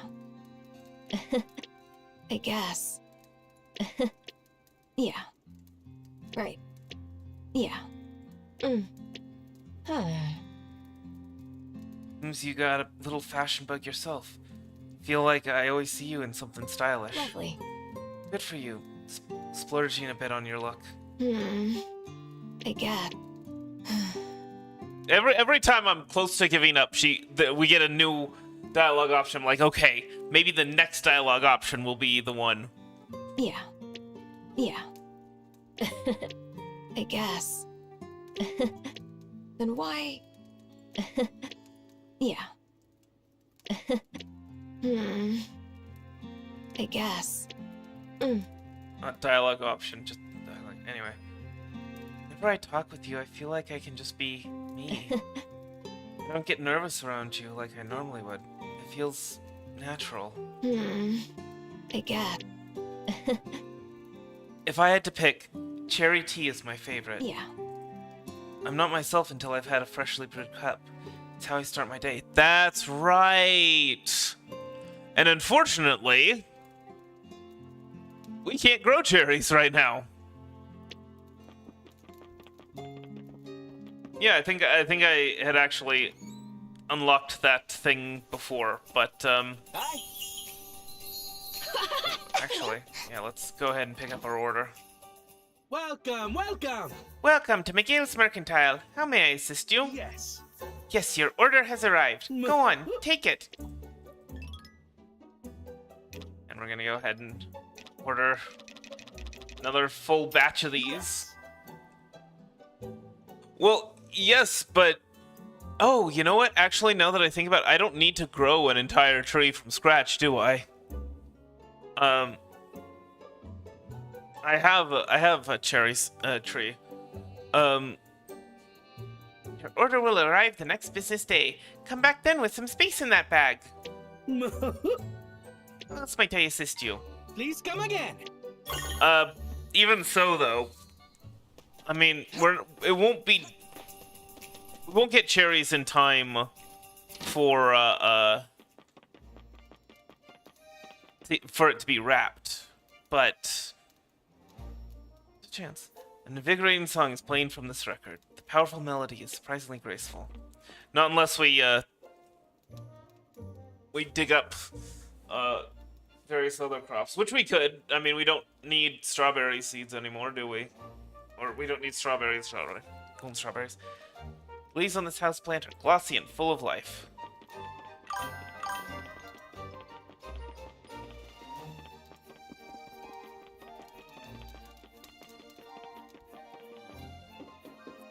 I guess. Yeah. Right. Yeah. Seems you got a little fashion bug yourself. Feel like I always see you in something stylish. Lovely. Good for you. Splurging a bit on your look. I get. Every time I'm close to giving up, we get a new dialogue option. I'm like, okay, maybe the next dialogue option will be the one. Yeah. Yeah. I guess. Then why? Yeah. I guess. Not dialogue option, just dialogue. Anyway. Whenever I talk with you, I feel like I can just be me. I don't get nervous around you like I normally would. It feels natural. I get. If I had to pick, cherry tea is my favorite. Yeah. I'm not myself until I've had a freshly brewed cup. It's how I start my day. That's right! And unfortunately, we can't grow cherries right now. Yeah, I think I had actually unlocked that thing before, but Hi. actually, yeah, let's go ahead and pick up our order. Welcome, welcome. Welcome to McGill's Mercantile. How may I assist you? Yes. Yes, your order has arrived. Go on, take it. And we're gonna go ahead and order another full batch of these. Well, yes, but... Oh, you know what? Actually, now that I think about it, I don't need to grow an entire tree from scratch, do I? I have a cherry tree. Your order will arrive the next business day. Come back then with some space in that bag. How else might I assist you? Please come again. Even so though, I mean, we won't get cherries in time for it to be wrapped, but there's a chance. An invigorating song is playing from this record. The powerful melody is surprisingly graceful. Not unless we dig up various other crops, which we could. I mean, we don't need strawberry seeds anymore, do we? Or we don't need strawberries, golden strawberries. Leaves on this house plant are glossy and full of life.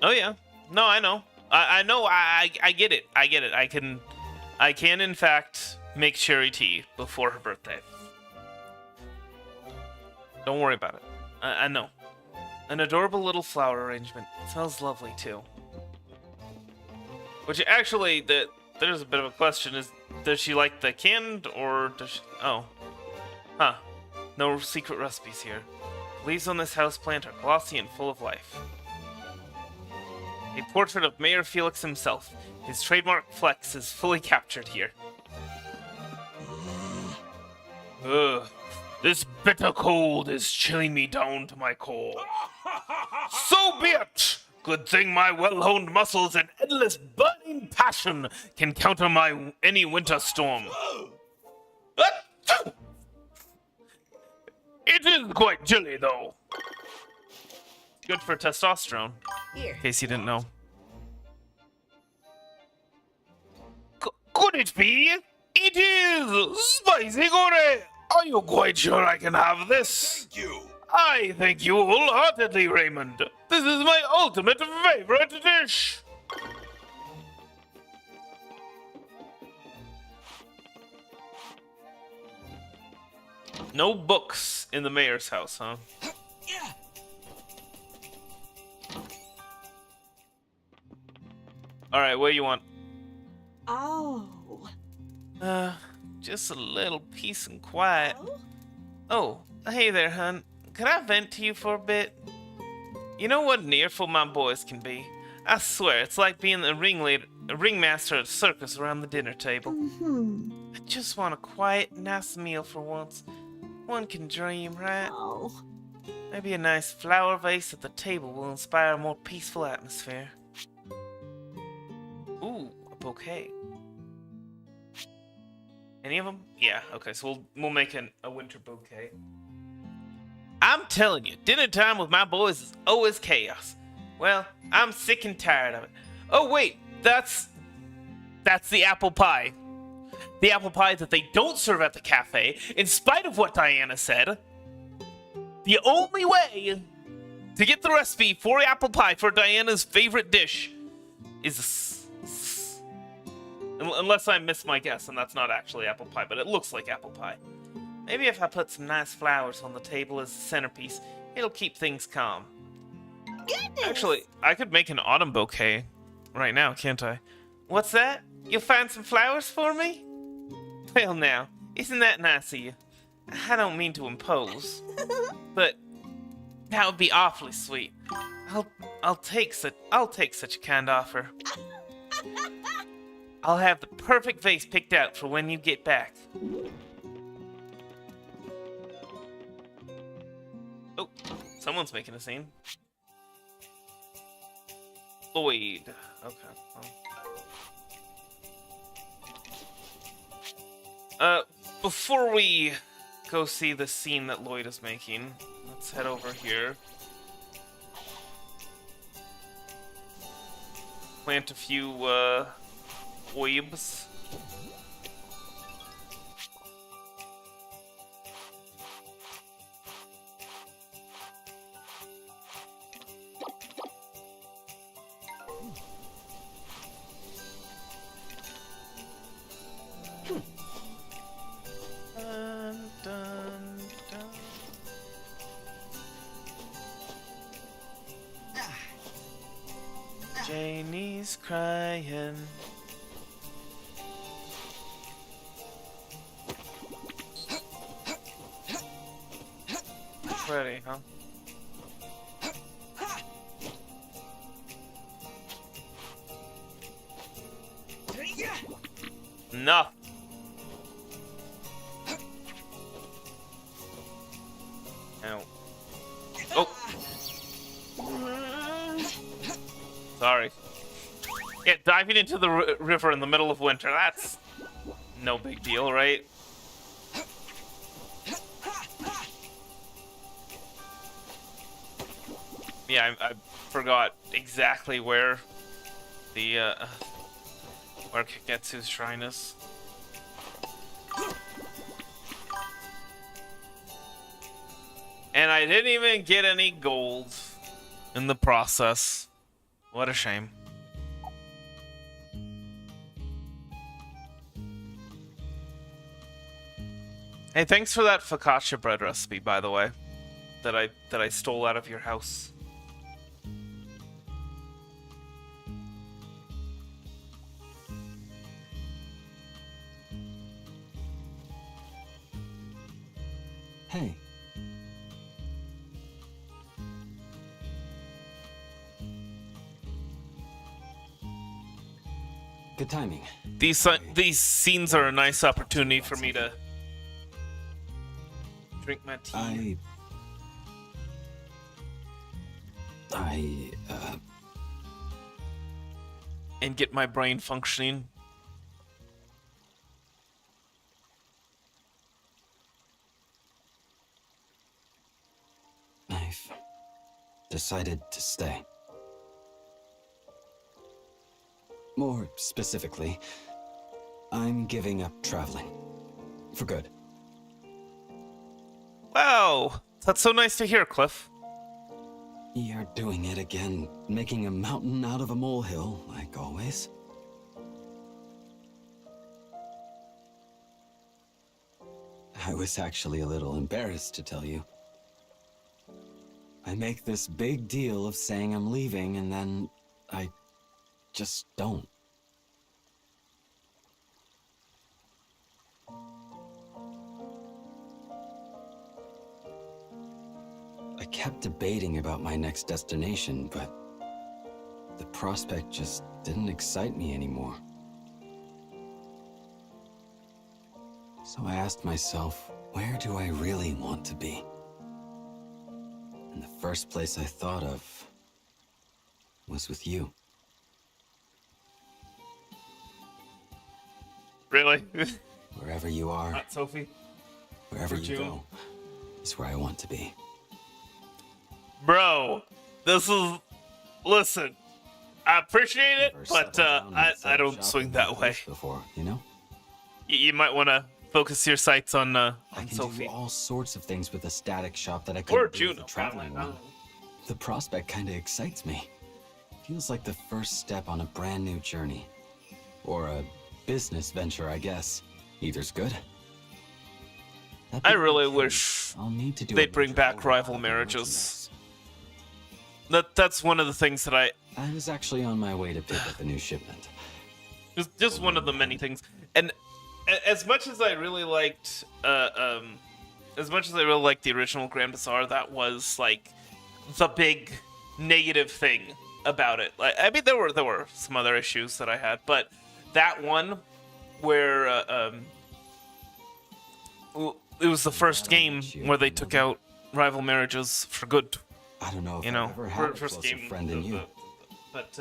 Oh yeah. No, I know. I know. I get it. I get it. I can in fact make cherry tea before her birthday. Don't worry about it. I know. An adorable little flower arrangement. It smells lovely too. Which actually, there's a bit of a question: does she like the canned or does she? Oh, huh. No secret recipes here. Leaves on this houseplant are glossy and full of life. A portrait of Mayor Felix himself. His trademark flex is fully captured here. Ugh. This bitter cold is chilling me down to my core. So be it! Good thing my well-honed muscles and endless burning passion can counter any winter storm. It is quite chilly, though. Good for testosterone. Here. In case you didn't know. Could it be? It is! Spicy gore! Are you quite sure I can have this? Thank you. I thank you wholeheartedly, Raymond. This is my ultimate favorite dish. No books in the mayor's house, huh? Yeah. Alright, what do you want? Oh. Just a little peace and quiet. Oh? Oh, hey there, hun. Could I vent to you for a bit? You know what an earful my boys can be. I swear, it's like being a ringmaster at a circus around the dinner table. I just want a quiet, nice meal for once. One can dream, right? Oh. Maybe a nice flower vase at the table will inspire a more peaceful atmosphere. Ooh, a bouquet. Any of them? Yeah, okay, so we'll make a winter bouquet. I'm telling you, dinner time with my boys is always chaos. Well, I'm sick and tired of it. Oh wait, that's the apple pie. The apple pie that they don't serve at the cafe, in spite of what Diana said. The only way to get the recipe for apple pie for Diana's favorite dish is... Unless I miss my guess, and that's not actually apple pie, but it looks like apple pie. Maybe if I put some nice flowers on the table as a centerpiece, it'll keep things calm. Goodness. Actually, I could make an autumn bouquet right now, can't I? What's that? You'll find some flowers for me? Well now, isn't that nice of you? I don't mean to impose, but that would be awfully sweet. I'll take such a kind offer. I'll have the perfect vase picked out for when you get back. Oh, someone's making a scene. Lloyd. Okay. Before we go see the scene that Lloyd is making, let's head over here. Plant a few, weebs. Dun, dun, dun. Janie's crying. Ready, huh? No. Ow. Oh. Sorry. Yeah, diving into the river in the middle of winter, that's no big deal, right? Yeah, I forgot exactly where the, where Kagetsu's shrine is. And I didn't even get any gold in the process. What a shame. Hey, thanks for that focaccia bread recipe, by the way, that I stole out of your house. Hey. Good timing. These scenes are a nice opportunity for me to drink my tea. And get my brain functioning. I've decided to stay. More specifically, I'm giving up traveling. For good. Wow, that's so nice to hear, Cliff. You're doing it again, making a mountain out of a molehill, like always. I was actually a little embarrassed to tell you. I make this big deal of saying I'm leaving, and then I just don't. I kept debating about my next destination, but the prospect just didn't excite me anymore. So I asked myself, where do I really want to be? And the first place I thought of was with you. Really? Wherever you are, Not Sophie. wherever you June. go, is where I want to be. Bro, this is... Listen, I appreciate it, Never but settled down and I set don't shop swing in that one way. place before, you know? You might want to focus your sights on I can Sophie. do all sorts of things with a static shop that I Or couldn't do with Juno. a traveling one. The prospect kind of excites me. Feels like the first step on a brand new journey. Or a business venture, I guess. Either's good. That I being really the case, wish I'll need to do they'd a bring major back overhaul rival of my marriages. merchandise. That's one of the things that I was actually on my way to pick up a new shipment. just one of the many things. And as much as I really liked as much as I really liked the original Grand Bazaar, that was like the big negative thing about it. Like, I mean, there were some other issues that I had, but that one where it was the first game where they took out rival marriages for good. I don't know if You know, I've ever had a first closer game. friend than you. But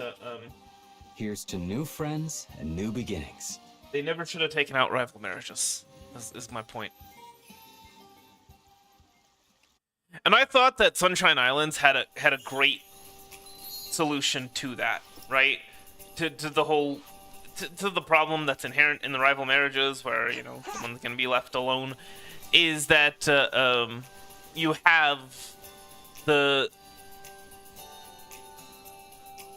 Here's to new friends and new beginnings. they never should have taken out rival marriages. Is my point. And I thought that Sunshine Islands had a great solution to that, right? To the whole to the problem that's inherent in the rival marriages, where someone's gonna be left alone, is that you have the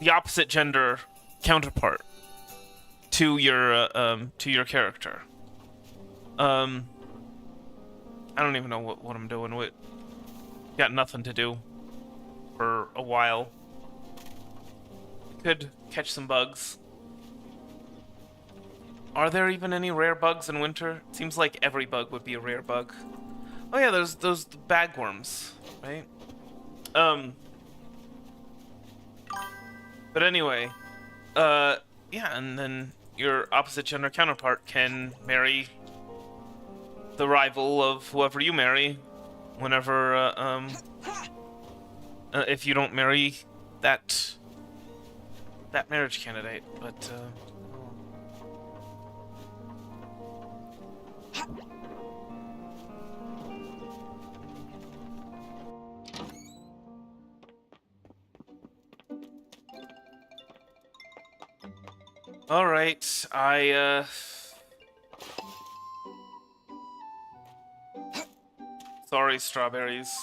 opposite gender counterpart to your character. I don't even know what I'm doing with. Got nothing to do for a while could catch some bugs. Are there even any rare bugs in winter? Seems like every bug would be a rare bug. Oh yeah, there's those bagworms, right? But anyway, yeah, and then your opposite gender counterpart can marry the rival of whoever you marry whenever, if you don't marry that marriage candidate, but, alright, sorry, strawberries.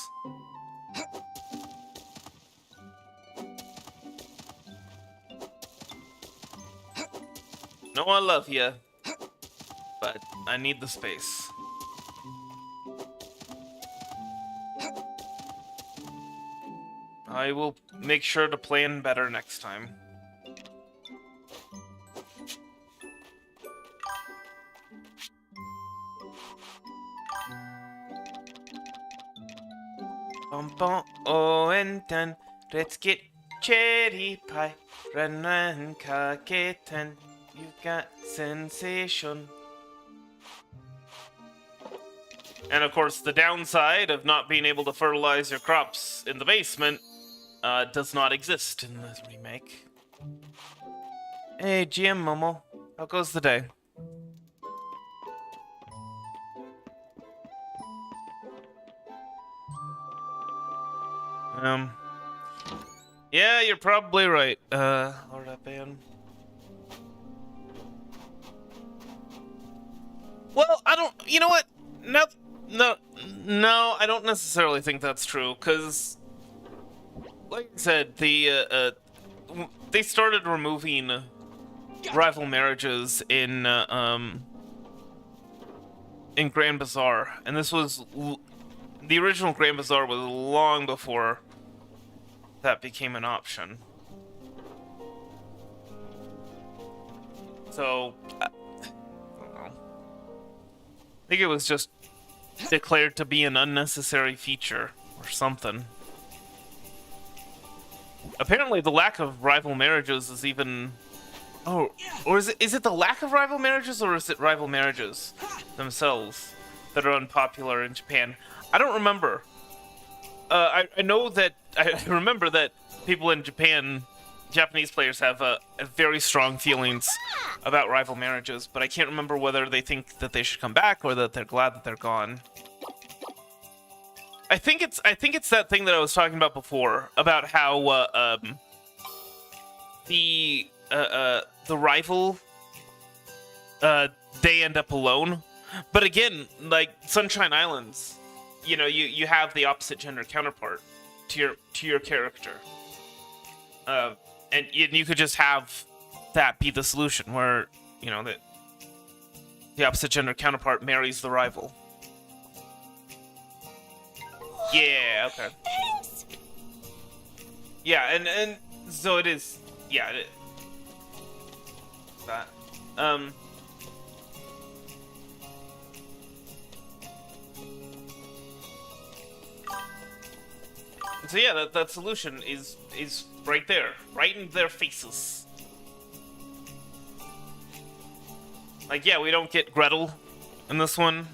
No, I love you, but I need the space. I will make sure to plan better next time. Bon, oh, and done. Let's get cherry pie. Run, kaketan. You got sensation. And of course, the downside of not being able to fertilize your crops in the basement does not exist in this remake. Hey, GM Momo, how goes the day? Yeah, you're probably right, Lord Epan. Well, I don't, you know what? No, I don't necessarily think that's true, because, like I said, they started removing rival marriages in Grand Bazaar, and this was, the original Grand Bazaar was long before that became an option. So, I don't know. I think it was just declared to be an unnecessary feature or something. Apparently the lack of rival marriages is even... Oh, or is it the lack of rival marriages, or is it rival marriages themselves that are unpopular in Japan? I don't remember. I know that... I remember that people in Japan, Japanese players have very strong feelings about rival marriages, but I can't remember whether they think that they should come back or that they're glad that they're gone. I think it's that thing that I was talking about before about how the rival they end up alone. But again, like Sunshine Islands, you know, you have the opposite gender counterpart to your character, and you could just have that be the solution, where you know that the opposite gender counterpart marries the rival. Yeah, okay. Thanks. Yeah, and so it is. Yeah, that. So yeah, that solution is right there, right in their faces. Like, yeah, we don't get Gretel in this one.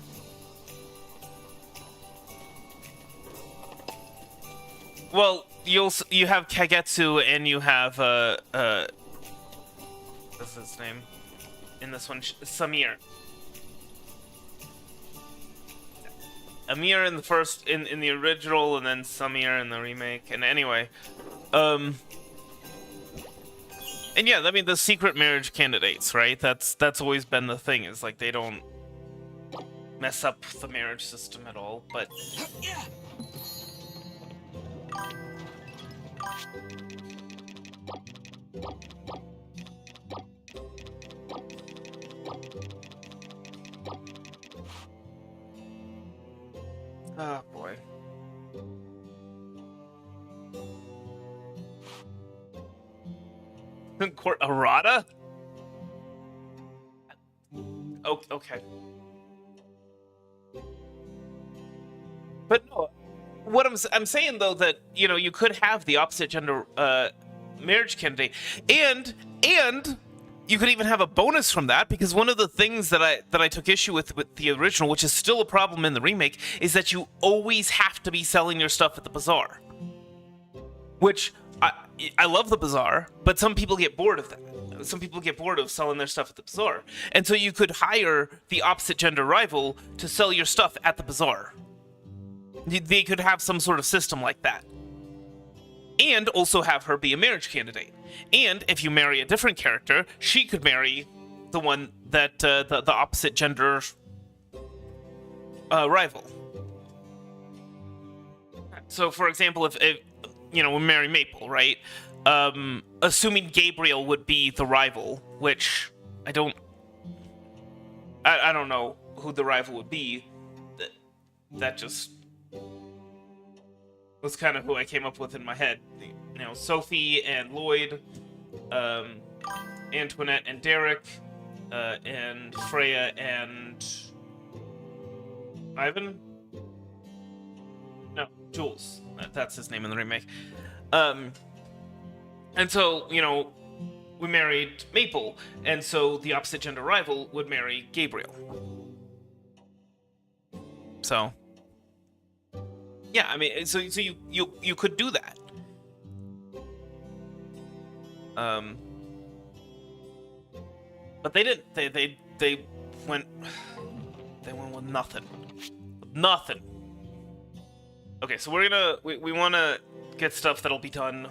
Well, you have Kagetsu and you have what's his name in this one? Samir. Amir in the first, in the original, and then Samir in the remake. And anyway, and yeah, I mean the secret marriage candidates, right? That's always been the thing. Is like they don't mess up the marriage system at all. But oh boy. Court errata? Oh, okay. But no, what I'm saying though, that you could have the opposite gender marriage candidate, and you could even have a bonus from that, because one of the things that I took issue with the original, which is still a problem in the remake, is that you always have to be selling your stuff at the bazaar. Which I love the bazaar, but some people get bored of that. Some people get bored of selling their stuff at the bazaar, and so you could hire the opposite gender rival to sell your stuff at the bazaar. They could have some sort of system like that. And also have her be a marriage candidate. And if you marry a different character, she could marry the one that the opposite gender rival. So, for example, if we marry Maple, right? Assuming Gabriel would be the rival, which I don't know who the rival would be. That just was kind of who I came up with in my head. Sophie and Lloyd, Antoinette and Derek, and Freya and Ivan? No, Jules. That's his name in the remake. And so, we married Maple, and so the opposite gender rival would marry Gabriel. So, yeah, I mean, so you could do that. But they didn't. They went with nothing. Nothing. Okay, so we want to get stuff that'll be done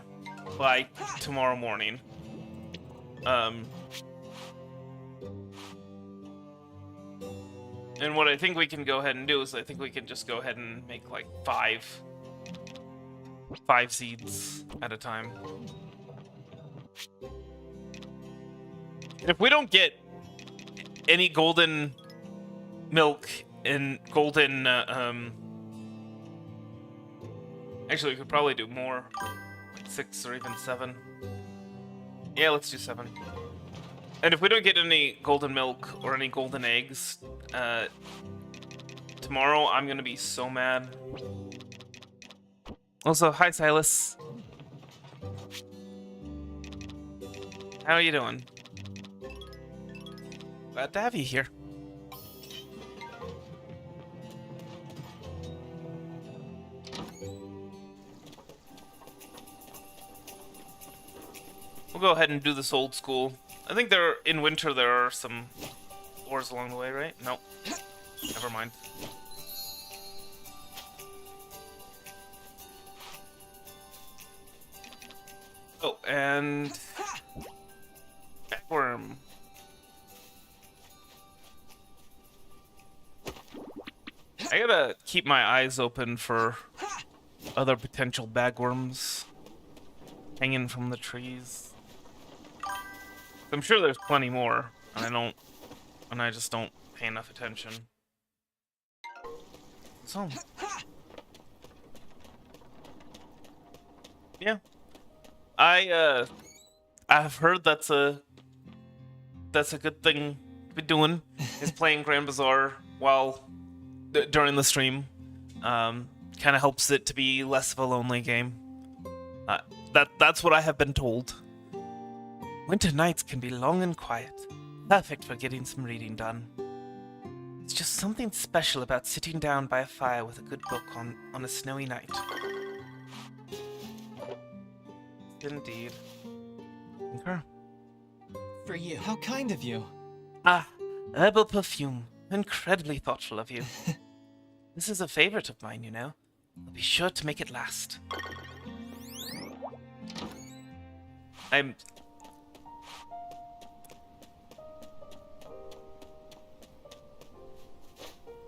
by tomorrow morning. And what I think we can go ahead and do is I think we can just go ahead and make like five seeds at a time. And if we don't get any golden milk and golden, actually we could probably do more, like 6 or even 7. Yeah, let's do 7. And if we don't get any golden milk or any golden eggs, tomorrow I'm gonna be so mad. Also, hi Silas. How are you doing? Glad to have you here. We'll go ahead and do this old school. I think in winter there are some ores along the way, right? Nope. Never mind. Oh, and bagworm. I gotta keep my eyes open for other potential bagworms hanging from the trees. I'm sure there's plenty more, and I just don't pay enough attention. So, yeah, I've heard that's a good thing to be doing, is playing Grand Bazaar during the stream. Kind of helps it to be less of a lonely game. That's what I have been told. Winter nights can be long and quiet, perfect for getting some reading done. It's just something special about sitting down by a fire with a good book on a snowy night. Indeed. Okay. For you. How kind of you. Ah, herbal perfume. Incredibly thoughtful of you. This is a favorite of mine, I'll be sure to make it last.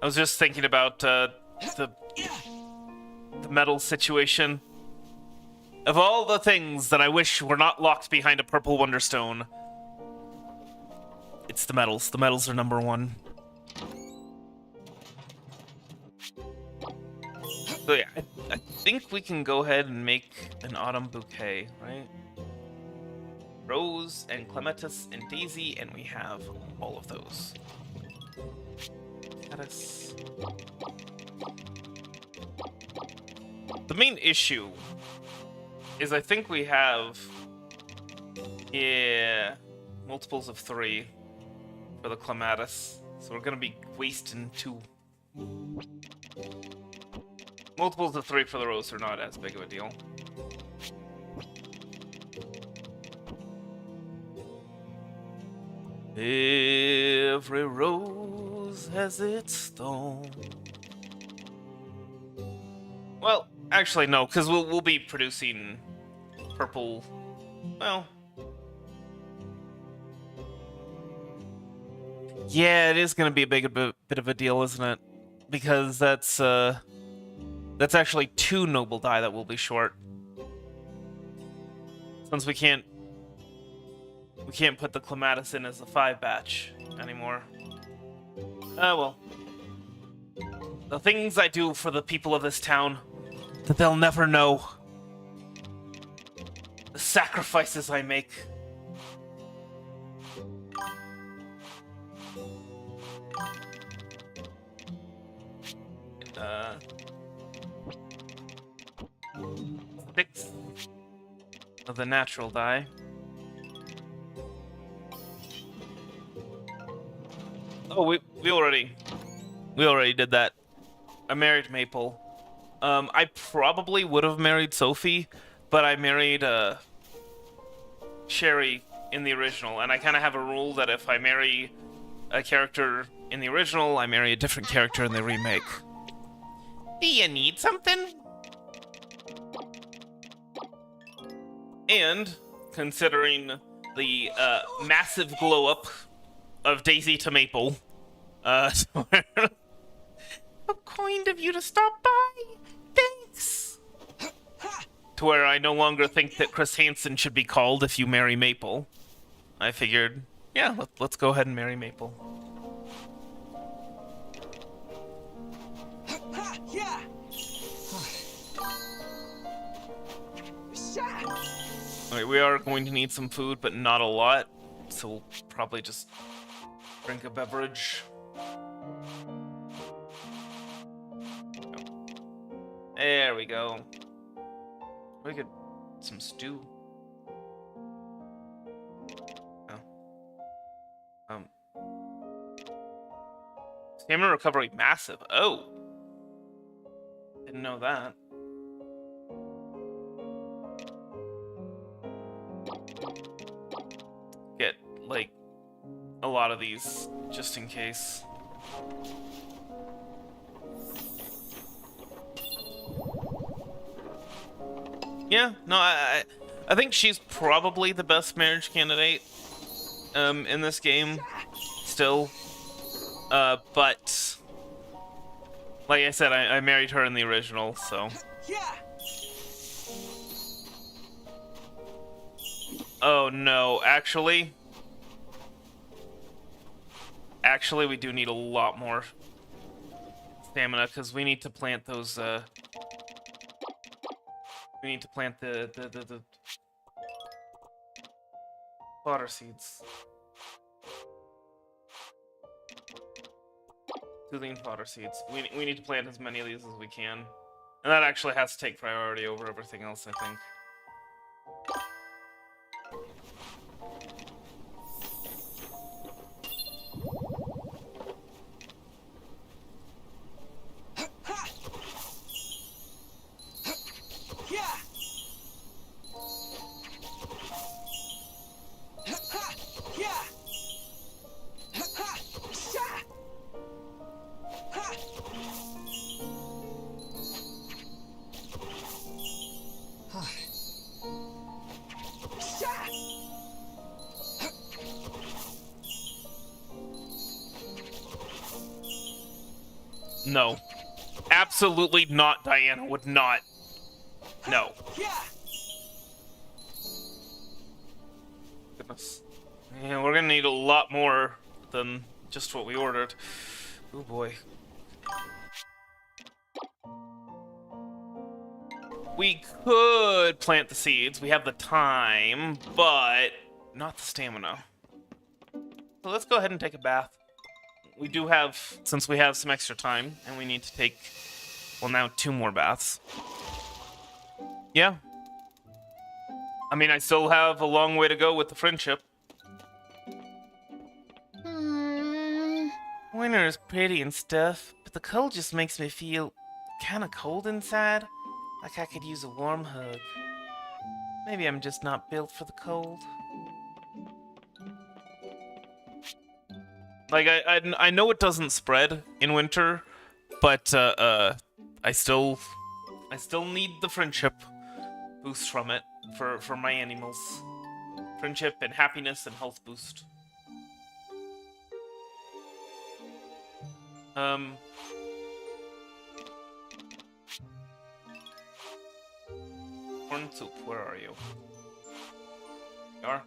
I was just thinking about the metal situation. Of all the things that I wish were not locked behind a purple wonderstone, it's the metals. The metals are number one. So yeah, I think we can go ahead and make an autumn bouquet, right? Rose and Clematis and Daisy, and we have all of those. Clematis. The main issue is I think we have, yeah, multiples of 3 for the Clematis. So we're gonna be wasting 2. Multiples of 3 for the Rose are not as big of a deal. Every rose has its thorn. Well, actually no, because we'll be producing purple. Well, yeah, it is going to be a bit of a deal, isn't it? Because that's actually 2 noble dye that will be short. Since we can't put the Clematis in as a 5 batch anymore. Well. The things I do for the people of this town that they'll never know. The sacrifices I make. Six of the natural dye. Oh, we already did that. I married Maple. I probably would have married Sophie, but I married Sherry in the original, and I kind of have a rule that if I marry a character in the original, I marry a different character in the remake. Do you need something? And considering the massive glow up of Daisy to Maple, how kind of you to stop by. Thanks. To where I no longer think that Chris Hansen should be called if you marry Maple. I figured, yeah, let's go ahead and marry Maple. Yeah. Alright, we are going to need some food, but not a lot. So we'll probably just drink a beverage. There we go. We could some stew. Oh. Stamina recovery massive. Oh. Didn't know that. Get like a lot of these just in case. Yeah, no, I think she's probably the best marriage candidate in this game still. But like I said, I married her in the original, so. Oh no, actually we do need a lot more stamina because we need to plant those we need to plant the fodder seeds. Soothing fodder seeds. We need to plant as many of these as we can. And that actually has to take priority over everything else, I think. No. Absolutely not, Diana would not. No. Goodness. Yeah, we're gonna need a lot more than just what we ordered. Oh boy. We could plant the seeds. We have the time, but not the stamina. So let's go ahead and take a bath. We do have, since we have some extra time, and we need to take, well, now 2 more baths. Yeah. I mean, I still have a long way to go with the friendship. Winter is pretty and stuff, but the cold just makes me feel kind of cold inside. Like I could use a warm hug. Maybe I'm just not built for the cold. Like, I know it doesn't spread in winter, but I still need the friendship boost from it for my animals. Friendship and happiness and health boost. Corn soup, where are you? You are?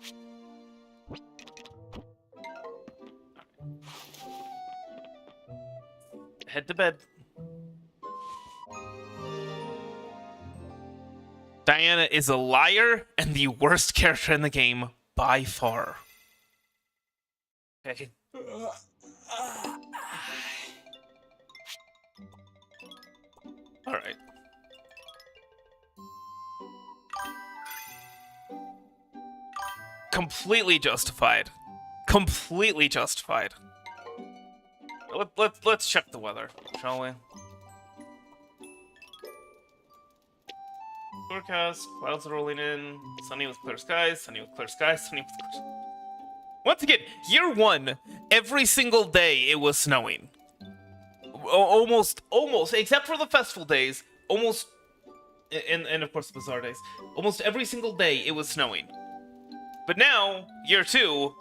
Head to bed. Diana is a liar and the worst character in the game by far. Okay. Alright. Completely justified. Completely justified. Let's check the weather, shall we? Forecast, clouds rolling in, sunny with clear skies, sunny with clear skies, sunny with clear skies. Once again, year 1, every single day it was snowing. Almost, except for the festival days, almost, and of course the Bazaar days, almost every single day it was snowing. But now, year 2,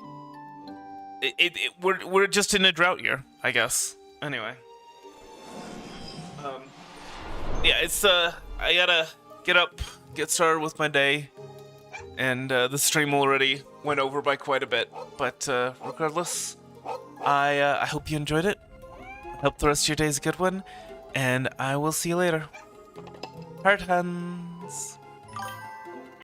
we're just in a drought year, I guess. Anyway. Yeah, it's, I gotta get up, get started with my day, and the stream already went over by quite a bit. But regardless, I hope you enjoyed it. I hope the rest of your day is a good one, and I will see you later. Heart hands.